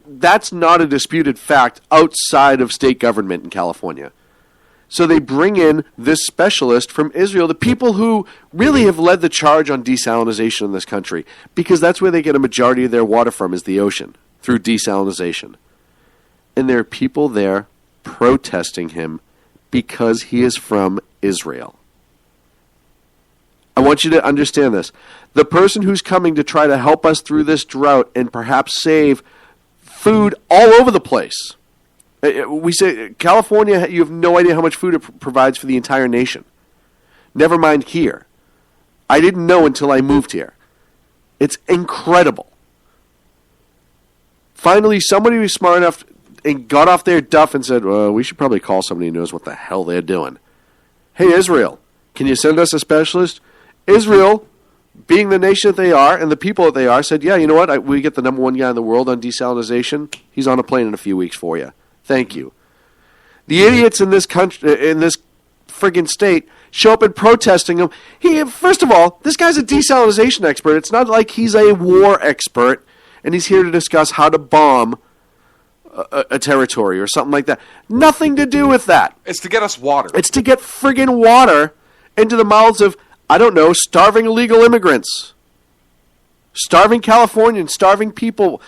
That's not a disputed fact outside of state government in California. So they bring in this specialist from Israel, the people who really have led the charge on desalination in this country, because that's where they get a majority of their water from is the ocean, through desalination. And there are people there protesting him because he is from Israel. I want you to understand this. The person who's coming to try to help us through this drought and perhaps save food all over the place. We say California, you have no idea how much food it provides for the entire nation. Never mind here. I didn't know until I moved here. It's incredible. Finally, somebody was smart enough and got off their duff and said, well, we should probably call somebody who knows what the hell they're doing. Hey, Israel, can you send us a specialist? Israel, being the nation that they are and the people that they are, said, yeah, you know what? We get the number one guy in the world on desalinization. He's on a plane in a few weeks for you. Thank you. The idiots in this country, in this friggin' state, show up and protesting him. First of all, this guy's a desalinization expert. It's not like he's a war expert and he's here to discuss how to bomb a territory or something like that. Nothing to do with that. It's to get us water. It's to get friggin' water into the mouths of, I don't know, starving illegal immigrants. Starving Californians, starving people,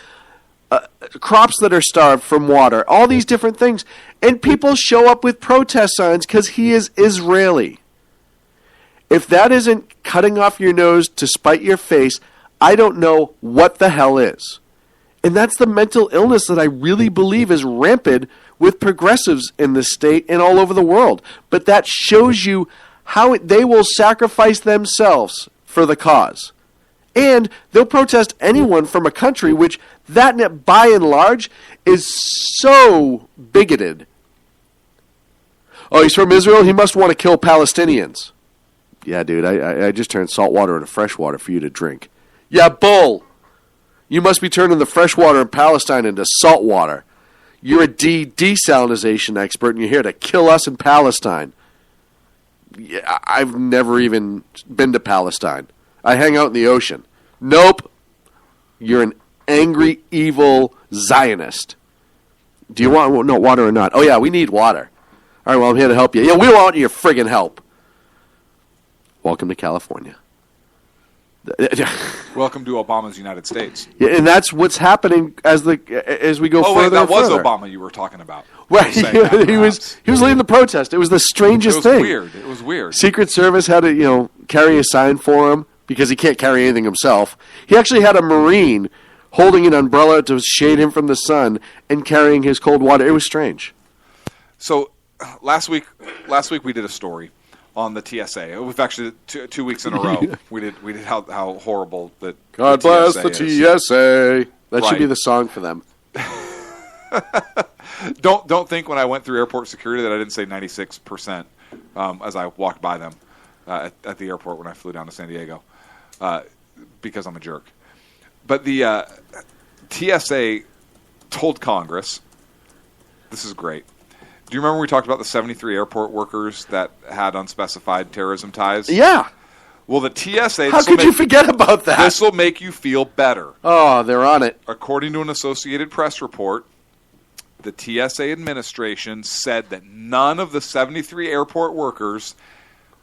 crops that are starved from water, all these different things. And people show up with protest signs because he is Israeli. If that isn't cutting off your nose to spite your face, I don't know what the hell is. And that's the mental illness that I really believe is rampant with progressives in this state and all over the world. But that shows you how they will sacrifice themselves for the cause. And they'll protest anyone from a country which, that by and large, is so bigoted. Oh, he's from Israel? He must want to kill Palestinians. Yeah, dude, I just turned salt water into fresh water for you to drink. Yeah, bull! You must be turning the fresh water in Palestine into salt water. You're a desalinization expert, and you're here to kill us in Palestine. Yeah, I've never even been to Palestine. I hang out in the ocean. Nope. You're an angry, evil Zionist. Do you want water or not? Oh, yeah, we need water. All right, well, I'm here to help you. Yeah, we want your friggin' help. Welcome to California. Welcome to Obama's United States. Yeah, and that's what's happening as we go further. Oh wait, that was further. Obama you were talking about. Right, he was leading the protest. It was the strangest thing. It was weird. Secret Service had to carry a sign for him because he can't carry anything himself. He actually had a Marine holding an umbrella to shade him from the sun and carrying his cold water. It was strange. So last week we did a story on the TSA. We've actually 2 weeks in a row. we did how horrible that. God bless the TSA. That should Right. be the song for them. Don't think when I went through airport security that I didn't say 96% as I walked by them at the airport when I flew down to San Diego because I'm a jerk. But the TSA told Congress, this is great. Do you remember we talked about the 73 airport workers that had unspecified terrorism ties? Yeah. Well, the TSA... How could you forget about that? This will make you feel better. Oh, they're on it. According to an Associated Press report, the TSA administration said that none of the 73 airport workers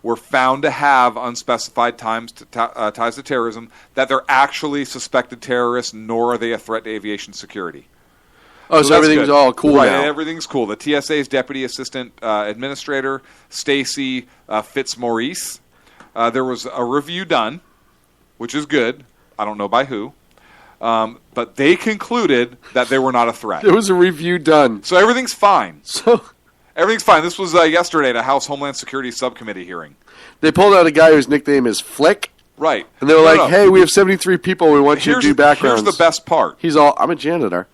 were found to have unspecified ties to terrorism, that they're actually suspected terrorists, nor are they a threat to aviation security. Oh, so everything's all cool right, now. Everything's cool. The TSA's Deputy Assistant Administrator, Stacy Fitzmaurice, there was a review done, which is good. I don't know by who. But they concluded that they were not a threat. There was a review done. So everything's fine. So everything's fine. This was yesterday at a House Homeland Security Subcommittee hearing. They pulled out a guy whose nickname is Flick. Right. And they were hey, we have 73 people. We want you to do backgrounds. Here's the best part. I'm a janitor.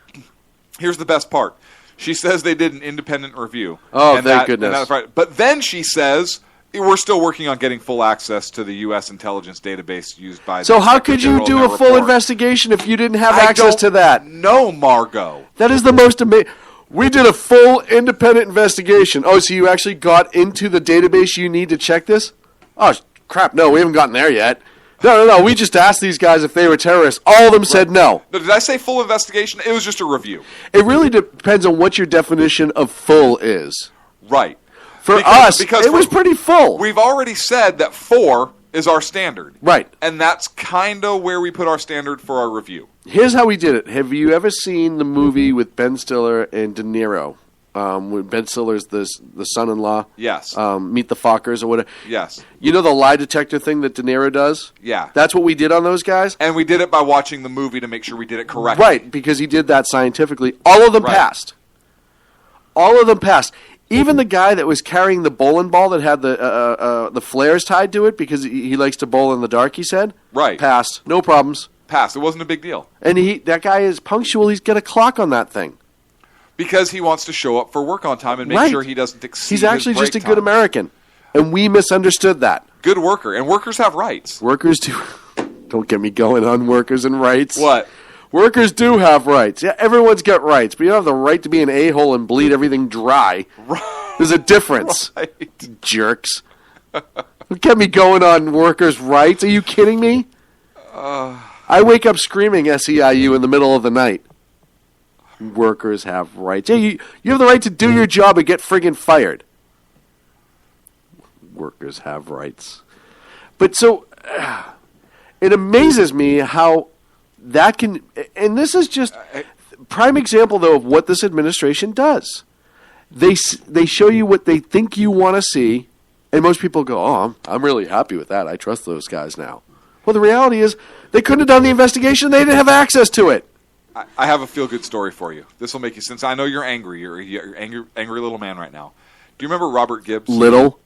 Here's the best part. She says they did an independent review. Oh, thank goodness. That's right. But then she says we're still working on getting full access to the U.S. intelligence database used by. So how could you do a full investigation if you didn't have access to that? No, Margot. That is the most amazing. We did a full independent investigation. Oh, so you actually got into the database you need to check this? Oh, crap. No, we haven't gotten there yet. No. We just asked these guys if they were terrorists. All of them said no. Did I say full investigation? It was just a review. It really depends on what your definition of full is. Right. For us, it was pretty full. We've already said that 4 is our standard. Right. And that's kind of where we put our standard for our review. Here's how we did it. Have you ever seen the movie with Ben Stiller and De Niro? when Ben Stiller's the son-in-law. Yes. Meet the Fockers or whatever. Yes. You know the lie detector thing that De Niro does? Yeah. That's what we did on those guys. And we did it by watching the movie to make sure we did it correctly. Right, because he did that scientifically. All of them passed. All of them passed. Even the guy that was carrying the bowling ball that had the flares tied to it because he likes to bowl in the dark, he said. Right. Passed. No problems. Passed. It wasn't a big deal. And that guy is punctual. He's got a clock on that thing. Because he wants to show up for work on time and make sure he doesn't exceed He's actually his just a break good time. American. And we misunderstood that. Good worker. And workers have rights. Workers do. Don't get me going on workers and rights. What? Workers do have rights. Yeah, everyone's got rights, but you don't have the right to be an a-hole and bleed everything dry. There's a difference. Right. Jerks. Don't get me going on workers' rights. Are you kidding me? I wake up screaming SEIU in the middle of the night. Workers have rights. Yeah, you have the right to do your job and get friggin' fired. Workers have rights. But so, it amazes me how that can, and this is just prime example, though, of what this administration does. They show you what they think you want to see, and most people go, oh, I'm really happy with that. I trust those guys now. Well, the reality is they couldn't have done the investigation. They didn't have access to it. I have a feel-good story for you. This will make you, since I know you're angry. You're an angry little man right now. Do you remember Robert Gibbs? Little? Do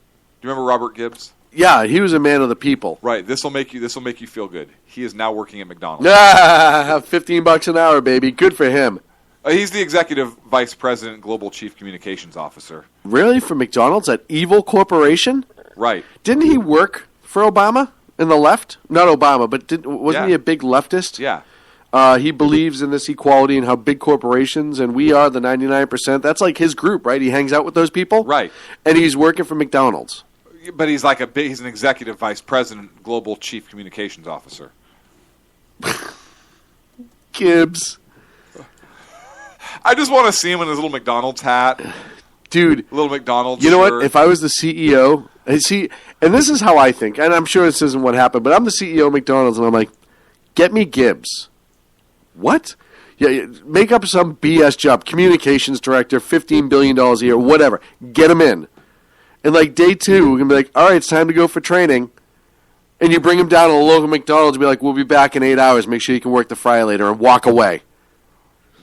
you remember Robert Gibbs? Yeah, he was a man of the people. Right. This will make you feel good. He is now working at McDonald's. $15 an hour, baby. Good for him. He's the executive vice president, global chief communications officer. Really? For McDonald's, that evil corporation? Right. Didn't he work for Obama in the left? Not Obama, but wasn't he a big leftist? Yeah. He believes in this equality and how big corporations, and we are the 99%. That's like his group, right? He hangs out with those people? Right. And he's working for McDonald's. But he's he's an executive vice president, global chief communications officer. Gibbs. I just want to see him in his little McDonald's hat. Dude. Little McDonald's You know shirt. what? If I was the CEO, and this is how I think, and I'm sure this isn't what happened, but I'm the CEO of McDonald's, and I'm like, get me Gibbs. What? Yeah, make up some BS job. Communications director, $15 billion a year, whatever. Get him in. And like day 2, we're going to be like, all right, it's time to go for training. And you bring him down to a local McDonald's and be like, we'll be back in 8 hours. Make sure you can work the fry later and walk away.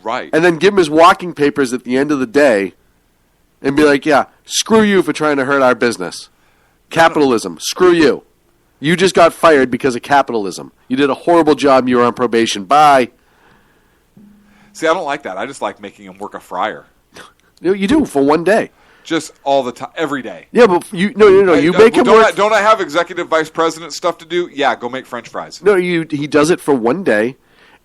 Right. And then give him his walking papers at the end of the day and be like, yeah, screw you for trying to hurt our business. Capitalism, screw you. You just got fired because of capitalism. You did a horrible job and you were on probation. Bye. See, I don't like that. I just like making him work a fryer. You do for one day. Just all the time, every day. Yeah, but you make him work. Don't I have executive vice president stuff to do? Yeah, go make French fries. No, he does it for one day,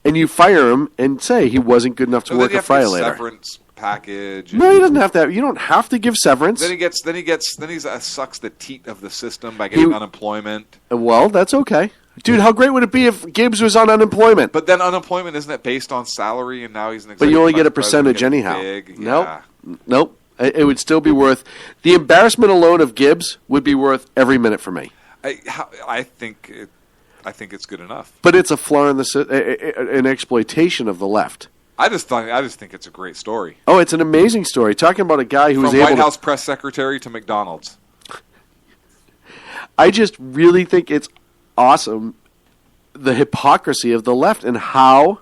and you fire him and say he wasn't good enough to work a fryer later. Severance package. No, he doesn't have to. You don't have to give severance. Then he sucks the teat of the system by getting unemployment. Well, that's okay. Dude, how great would it be if Gibbs was on unemployment? But then unemployment, isn't it based on salary, and now he's an executive But you only get a vice president, percentage anyhow. big. Nope. Yeah. Nope. It would still be worth... The embarrassment alone of Gibbs would be worth every minute for me. I think it's good enough. But it's a flaw in an exploitation of the left. I just think it's a great story. Oh, it's an amazing story. Talking about a guy who was From able White to... House press secretary to McDonald's. I just really think it's awesome, the hypocrisy of the left and how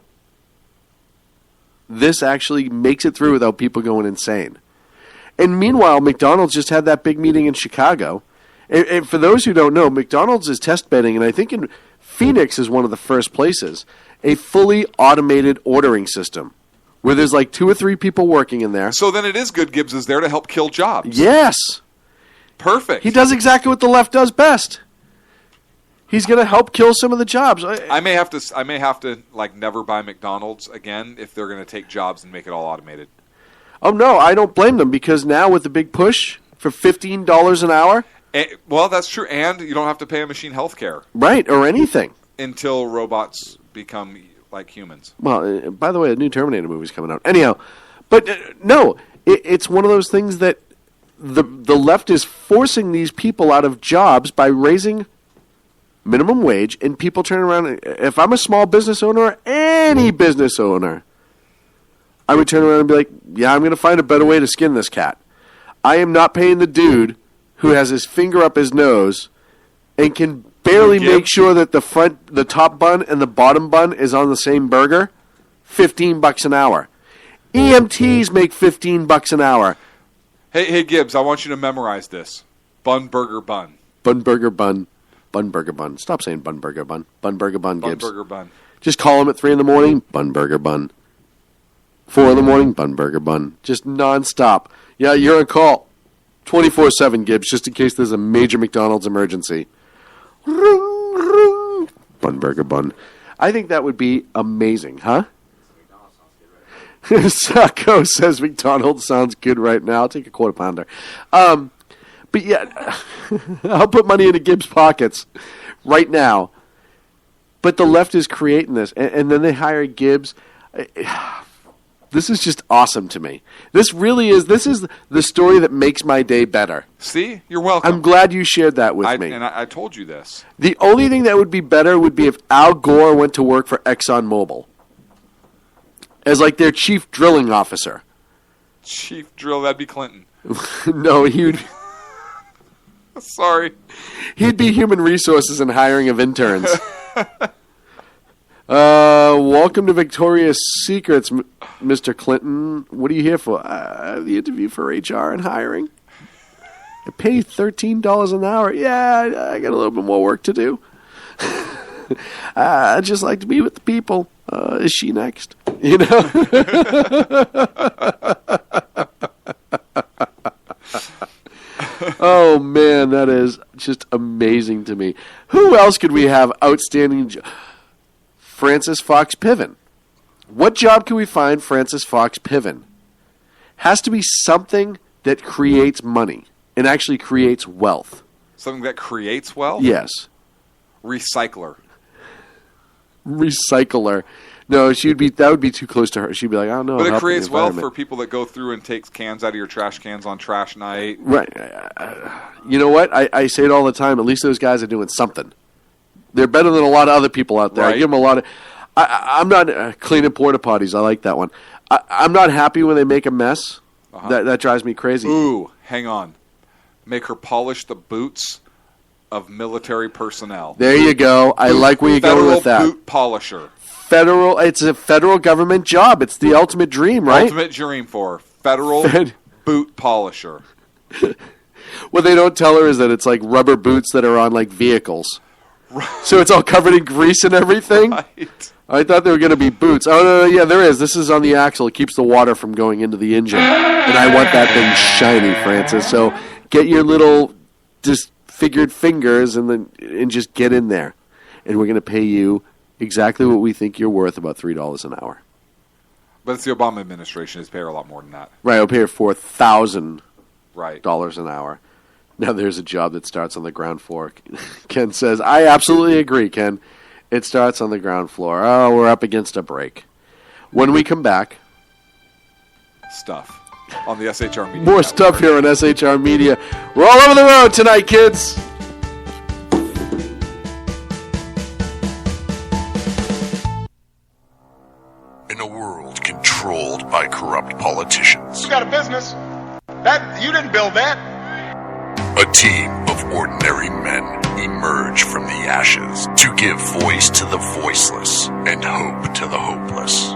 this actually makes it through without people going insane. And meanwhile, McDonald's just had that big meeting in Chicago. And for those who don't know, McDonald's is test bedding, and I think in Phoenix is one of the first places, a fully automated ordering system where there's like 2 or 3 people working in there. So then it is good Gibbs is there to help kill jobs. Yes. Perfect. He does exactly what the left does best. He's going to help kill some of the jobs. I may have to like never buy McDonald's again if they're going to take jobs and make it all automated. Oh no, I don't blame them because now with the big push for $15 an hour, well, that's true, and you don't have to pay a machine health care, right, or anything until robots become like humans. Well, by the way, a new Terminator movie is coming out. Anyhow, but no, it's one of those things that the left is forcing these people out of jobs by raising minimum wage, and people turn around. If I'm a small business owner or any business owner, I would turn around and be like, yeah, I'm going to find a better way to skin this cat. I am not paying the dude who has his finger up his nose and can barely make sure that the top bun and the bottom bun is on the same burger, $15 an hour. EMTs make $15 an hour. Hey, Gibbs, I want you to memorize this. Bun, burger, bun. Bun, burger, bun. Bun, burger, bun. Stop saying bun, burger, bun. Bun, burger, bun, Gibbs. Bun, burger, bun. Just call him at 3 in the morning, bun, burger, bun. 4 in the morning, bun, burger, bun. Just nonstop. Yeah, you're on call. 24/7, Gibbs, just in case there's a major McDonald's emergency. Bun, burger, bun. I think that would be amazing, huh? Sacco says McDonald's sounds good right now. I'll take a quarter pounder. But yeah, I'll put money into Gibbs' pockets right now. But the left is creating this, and then they hire Gibbs. This is just awesome to me. This is the story that makes my day better. See? You're welcome. I'm glad you shared that with me. And I told you this. The only thing that would be better would be if Al Gore went to work for ExxonMobil as like their chief drilling officer. Chief drill, that'd be Clinton. No, he would... Sorry. He'd be human resources and hiring of interns. Welcome to Victoria's Secrets, Mr. Clinton. What are you here for? The interview for HR and hiring. I pay $13 an hour. Yeah, I got a little bit more work to do. I'd just like to be with the people. Is she next? You know? Oh, man, that is just amazing to me. Who else could we have outstanding... Francis Fox Piven. What job can we find Francis Fox Piven? Has to be something that creates money and actually creates wealth. Something that creates wealth? Yes. Recycler. No, that would be too close to her. She'd be like, I don't know. But it creates wealth for people that go through and take cans out of your trash cans on trash night. Right. You know what? I say it all the time. At least those guys are doing something. They're better than a lot of other people out there. Right. I give them a lot of... I'm not cleaning porta potties. I like that one. I'm not happy when they make a mess. Uh-huh. That drives me crazy. Ooh, hang on. Make her polish the boots of military personnel. There you go. I like where you're going with that. Federal boot polisher. It's a federal government job. It's the ultimate dream, right? Ultimate dream for federal boot polisher. What they don't tell her is that it's like rubber boots that are on like vehicles. Right. So it's all covered in grease and everything? Right. I thought they were going to be boots. Oh, no, yeah, there is. This is on the axle. It keeps the water from going into the engine. And I want that thing shiny, Francis. So get your little disfigured fingers and just get in there. And we're going to pay you exactly what we think you're worth, about $3 an hour. But it's the Obama administration. It's pay her a lot more than that. Right, I'll pay her $4,000 $4,000 an hour. Now there's a job that starts on the ground floor. Ken says, I absolutely agree, Ken. It starts on the ground floor. Oh, we're up against a break. When we come back... Stuff on the SHR Media. More stuff here on SHR Media. We're all over the road tonight, kids. In a world controlled by corrupt politicians. You got a business. You didn't build that. A team of ordinary men emerge from the ashes to give voice to the voiceless and hope to the hopeless.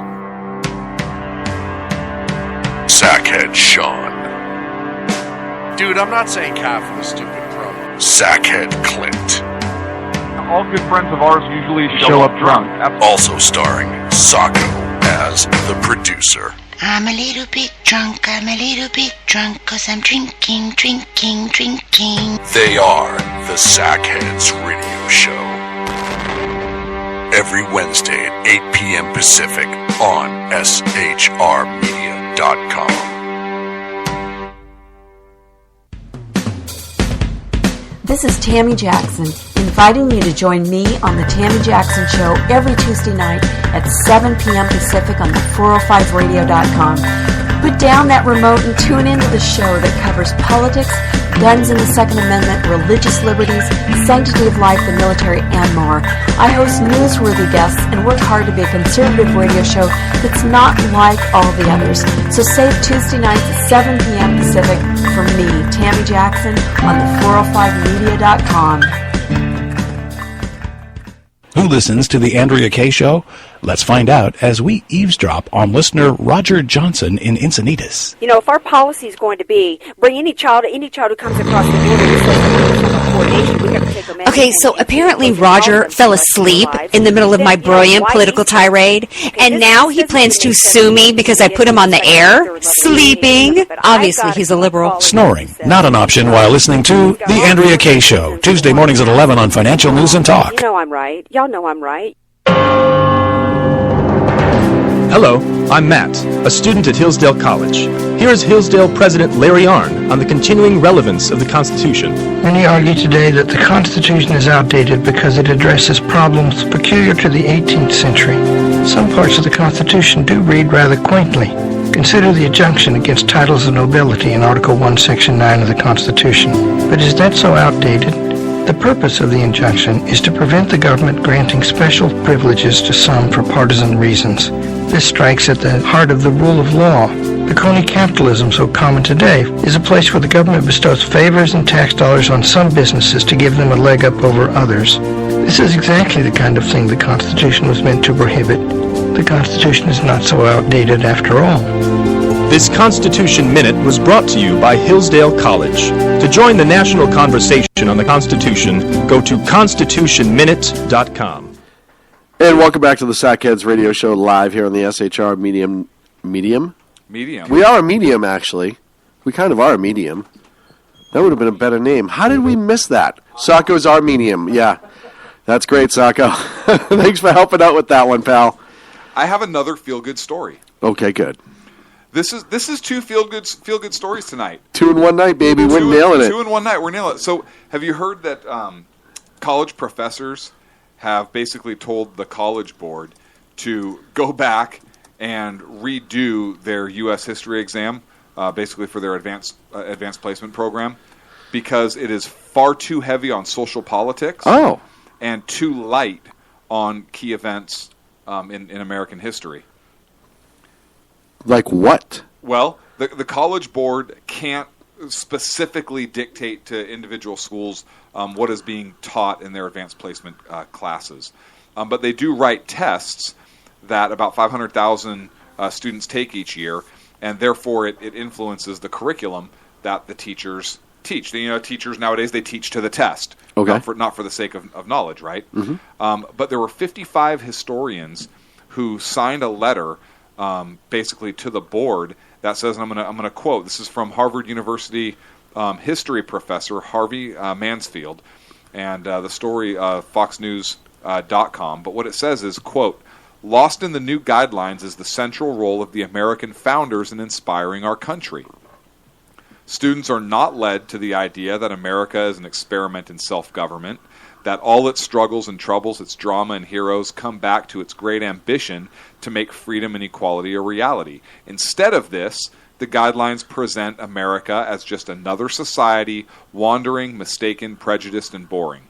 Sackhead Sean. Dude, I'm not saying capitalist, stupid bro. Sackhead Clint. All good friends of ours usually show up drunk. Also starring Sacco as the producer. I'm a little bit drunk, 'cause I'm drinking. They are the Sackheads Radio Show. Every Wednesday at 8 p.m. Pacific on shrmedia.com. This is Tammy Jackson, inviting you to join me on the Tammy Jackson Show every Tuesday night at 7 p.m. Pacific on the 405radio.com. Put down that remote and tune into the show that covers politics, guns and the Second Amendment, religious liberties, sanctity of life, the military, and more. I host newsworthy guests and work hard to be a conservative radio show that's not like all the others. So save Tuesday nights at 7 p.m. Pacific for me, Tammy Jackson, on the 405media.com. Who listens to the Andrea Kaye Show? Let's find out as we eavesdrop on listener Roger Johnson in Encinitas. You know, if our policy is going to be bring any child who comes across the border and says coordination, we have to take them in. Okay, so apparently Roger fell asleep in the middle of my brilliant political tirade, and now he plans to sue me because I put him on the air, sleeping. Obviously, he's a liberal. Snoring, not an option while listening to the Andrea Kaye Show, Tuesday mornings at 11 on Financial News and Talk. You know I'm right. Y'all know I'm right. Hello, I'm Matt, a student at Hillsdale College. Here is Hillsdale President Larry Arnn on the continuing relevance of the Constitution. Many argue today that the Constitution is outdated because it addresses problems peculiar to the 18th century. Some parts of the Constitution do read rather quaintly. Consider the injunction against titles of nobility in Article 1, Section 9 of the Constitution. But is that so outdated? The purpose of the injunction is to prevent the government granting special privileges to some for partisan reasons. This strikes at the heart of the rule of law. The crony capitalism so common today is a place where the government bestows favors and tax dollars on some businesses to give them a leg up over others. This is exactly the kind of thing the Constitution was meant to prohibit. The Constitution is not so outdated after all. This Constitution Minute was brought to you by Hillsdale College. To join the national conversation on the Constitution, go to constitutionminute.com. And welcome back to the Sackheads Radio Show live here on the SHR Medium. Medium? We are a medium, actually. We kind of are a medium. That would have been a better name. How did we miss that? Sacco's our medium. Yeah. That's great, Sacco. Thanks for helping out with that one, pal. I have another feel-good story. Okay, good. This is two feel-good stories tonight. 2 in one night, baby. We're nailing it. 2 in one night. We're nailing it. So have you heard that college professors have basically told the College Board to go back and redo their U.S. history exam, basically for their advanced placement program, because it is far too heavy on social politics and too light on key events in American history. Like what? Well, the College Board can't specifically dictate to individual schools what is being taught in their advanced placement classes. But they do write tests that about 500,000 students take each year, and therefore it influences the curriculum that the teachers teach. You know, teachers nowadays, they teach to the test, not for the sake of knowledge, right? Mm-hmm. But there were 55 historians who signed a letter basically to the board that says, and I'm going to quote, this is from Harvard University history professor Harvey Mansfield, and the story FoxNews.com. But what it says is, quote, "Lost in the new guidelines is the central role of the American founders in inspiring our country. Students are not led to the idea that America is an experiment in self-government, that all its struggles and troubles, its drama and heroes come back to its great ambition to make freedom and equality a reality. Instead of this, the guidelines present America as just another society, wandering, mistaken, prejudiced, and boring."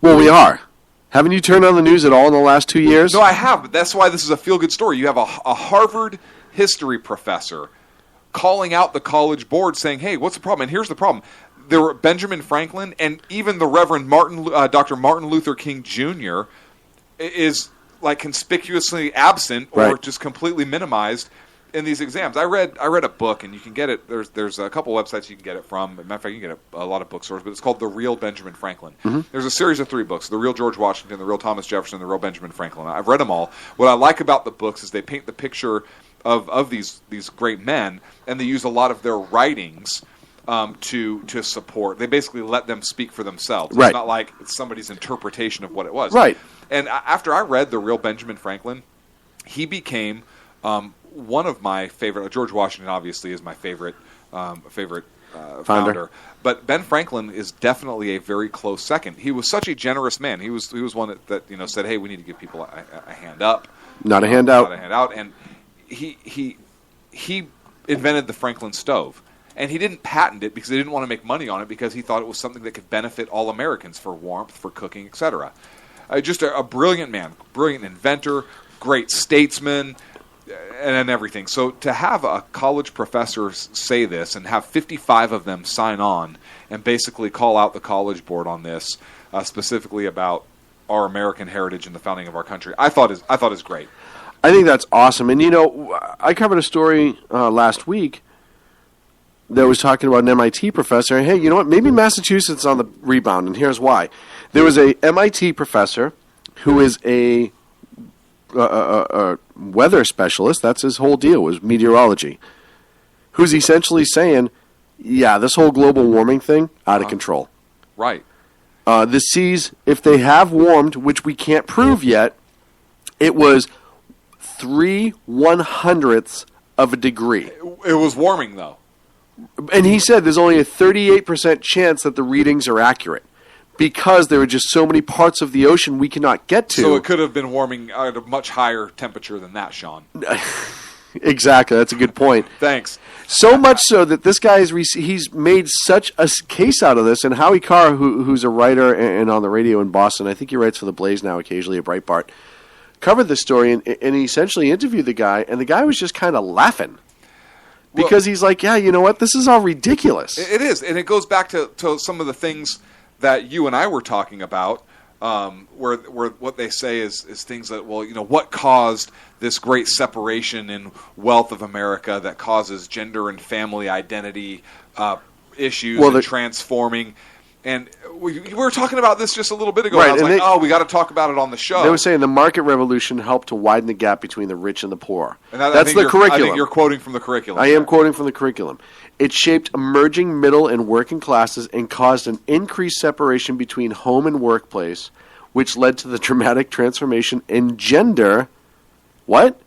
Well, we are. Haven't you turned on the news at all in the last 2 years? No, I have, but that's why this is a feel-good story. You have a Harvard history professor calling out the College Board saying, hey, what's the problem? And here's the problem. There were Benjamin Franklin and even the Reverend Dr. Martin Luther King Jr. is like conspicuously absent or just completely minimized in these exams. I read a book, and you can get it. There's a couple websites you can get it from. As a matter of fact, you can get it a lot of bookstores, but it's called The Real Benjamin Franklin. Mm-hmm. There's a series of 3 books: The Real George Washington, The Real Thomas Jefferson, The Real Benjamin Franklin. I've read them all. What I like about the books is they paint the picture of these great men, and they use a lot of their writings to support. They basically let them speak for themselves. It's not like it's somebody's interpretation of what it was. Right. And after I read The Real Benjamin Franklin, he became one of my favorite. George Washington obviously is my favorite founder. But Ben Franklin is definitely a very close second. He was such a generous man. He was one that said, hey, we need to give people a hand up. Not a handout. Not a handout. And he invented the Franklin stove. And he didn't patent it because he didn't want to make money on it, because he thought it was something that could benefit all Americans for warmth, for cooking, etc. Just a brilliant man, brilliant inventor, great statesman, and everything. So to have a college professor say this and have 55 of them sign on and basically call out the college board on this, specifically about our American heritage and the founding of our country, I thought is great. I think that's awesome. And, I covered a story last week that was talking about an MIT professor. And, hey, you know what? Maybe Massachusetts is on the rebound, and here's why. There was a MIT professor who is a weather specialist. That's his whole deal, was meteorology, who's essentially saying, yeah, this whole global warming thing, out of control. Right. The seas, if they have warmed, which we can't prove yet, it was 3/100ths of a degree. It was warming, though. And he said there's only a 38% chance that the readings are accurate because there are just so many parts of the ocean we cannot get to. So it could have been warming at a much higher temperature than that, Sean. Exactly. That's a good point. Thanks. So much so that this guy he's made such a case out of this. And Howie Carr, who's a writer and on the radio in Boston, I think he writes for The Blaze now occasionally at Breitbart, covered this story and he essentially interviewed the guy, and the guy was just kind of laughing. Because he's like, yeah, you know what? This is all ridiculous. It is. And it goes back to some of the things that you and I were talking about, where what they say is things that, what caused this great separation in wealth of America that causes gender and family identity issues and transforming. And we were talking about this just a little bit ago. Right, and I was we got to talk about it on the show. They were saying the market revolution helped to widen the gap between the rich and the poor. And that's the curriculum. I think you're quoting from the curriculum. I am quoting from the curriculum. It shaped emerging middle and working classes and caused an increased separation between home and workplace, which led to the dramatic transformation in gender. What?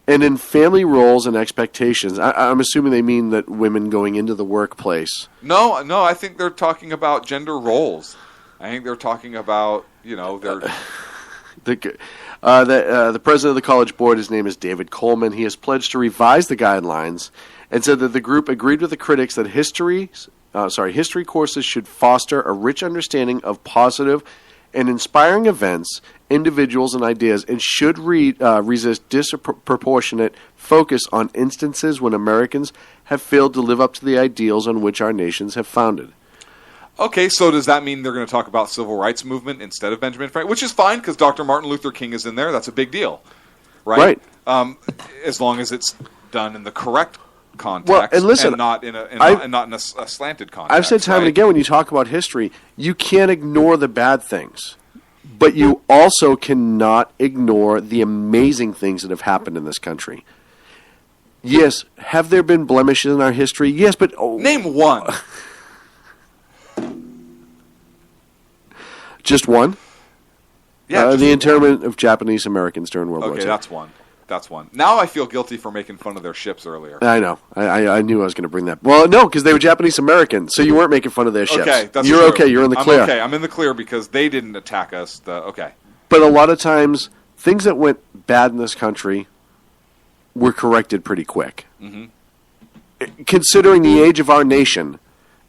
And in family roles and expectations. I'm assuming they mean that women going into the workplace. No, I think they're talking about gender roles. I think they're talking about, their... The president of the college board, his name is David Coleman. He has pledged to revise the guidelines and said that the group agreed with the critics that history courses should foster a rich understanding of positive and inspiring events, individuals, and ideas, and should resist disproportionate focus on instances when Americans have failed to live up to the ideals on which our nations have founded. Okay, so does that mean they're going to talk about civil rights movement instead of Benjamin Franklin? Which is fine, because Dr. Martin Luther King is in there. That's a big deal, right? As long as it's done in the correct context, and listen, not in a slanted context. I've said time and again, when you talk about history, you can't ignore the bad things, but you also cannot ignore the amazing things that have happened in this country. Yes, have there been blemishes in our history? Yes, but name one. Just one? Yeah, the internment of Japanese Americans during World War II. Okay, that's one. That's one. Now I feel guilty for making fun of their ships earlier. I know. I knew I was going to bring that. Well, no, because they were Japanese Americans, so you weren't making fun of their ships. Okay, that's You're true. okay. You're in the clear. I'm in the clear because they didn't attack us. Okay. But a lot of times, things that went bad in this country were corrected pretty quick. Mm-hmm. Considering the age of our nation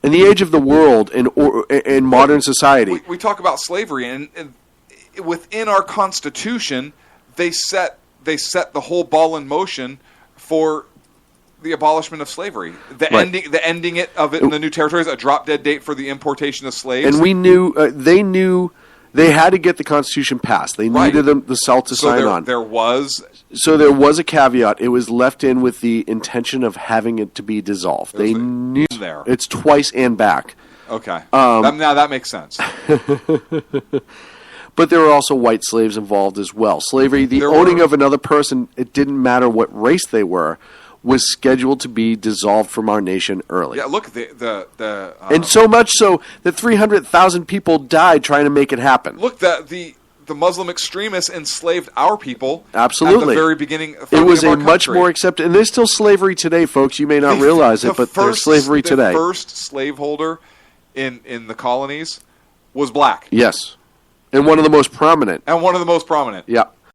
and the age of the world in modern society. We talk about slavery, and within our Constitution, they set the whole ball in motion for the abolishment of slavery, the ending of it in the new territories, a drop-dead date for the importation of slaves. And we knew they knew they had to get the Constitution passed. They needed the South to sign on. There was a caveat. It was left in with the intention of having it to be dissolved. They knew there. It's twice and back. Okay, now that makes sense. But there were also white slaves involved as well. Slavery, the owning of another person, it didn't matter what race they were, was scheduled to be dissolved from our nation early. Yeah, look, and so much so that 300,000 people died trying to make it happen. Look, the Muslim extremists enslaved our people. Absolutely. At the very beginning. It was a much more accepted, and there's still slavery today, folks. You may not realize it, but there's slavery today. The first slaveholder in the colonies was black. Yes. And one of the most prominent. Yeah.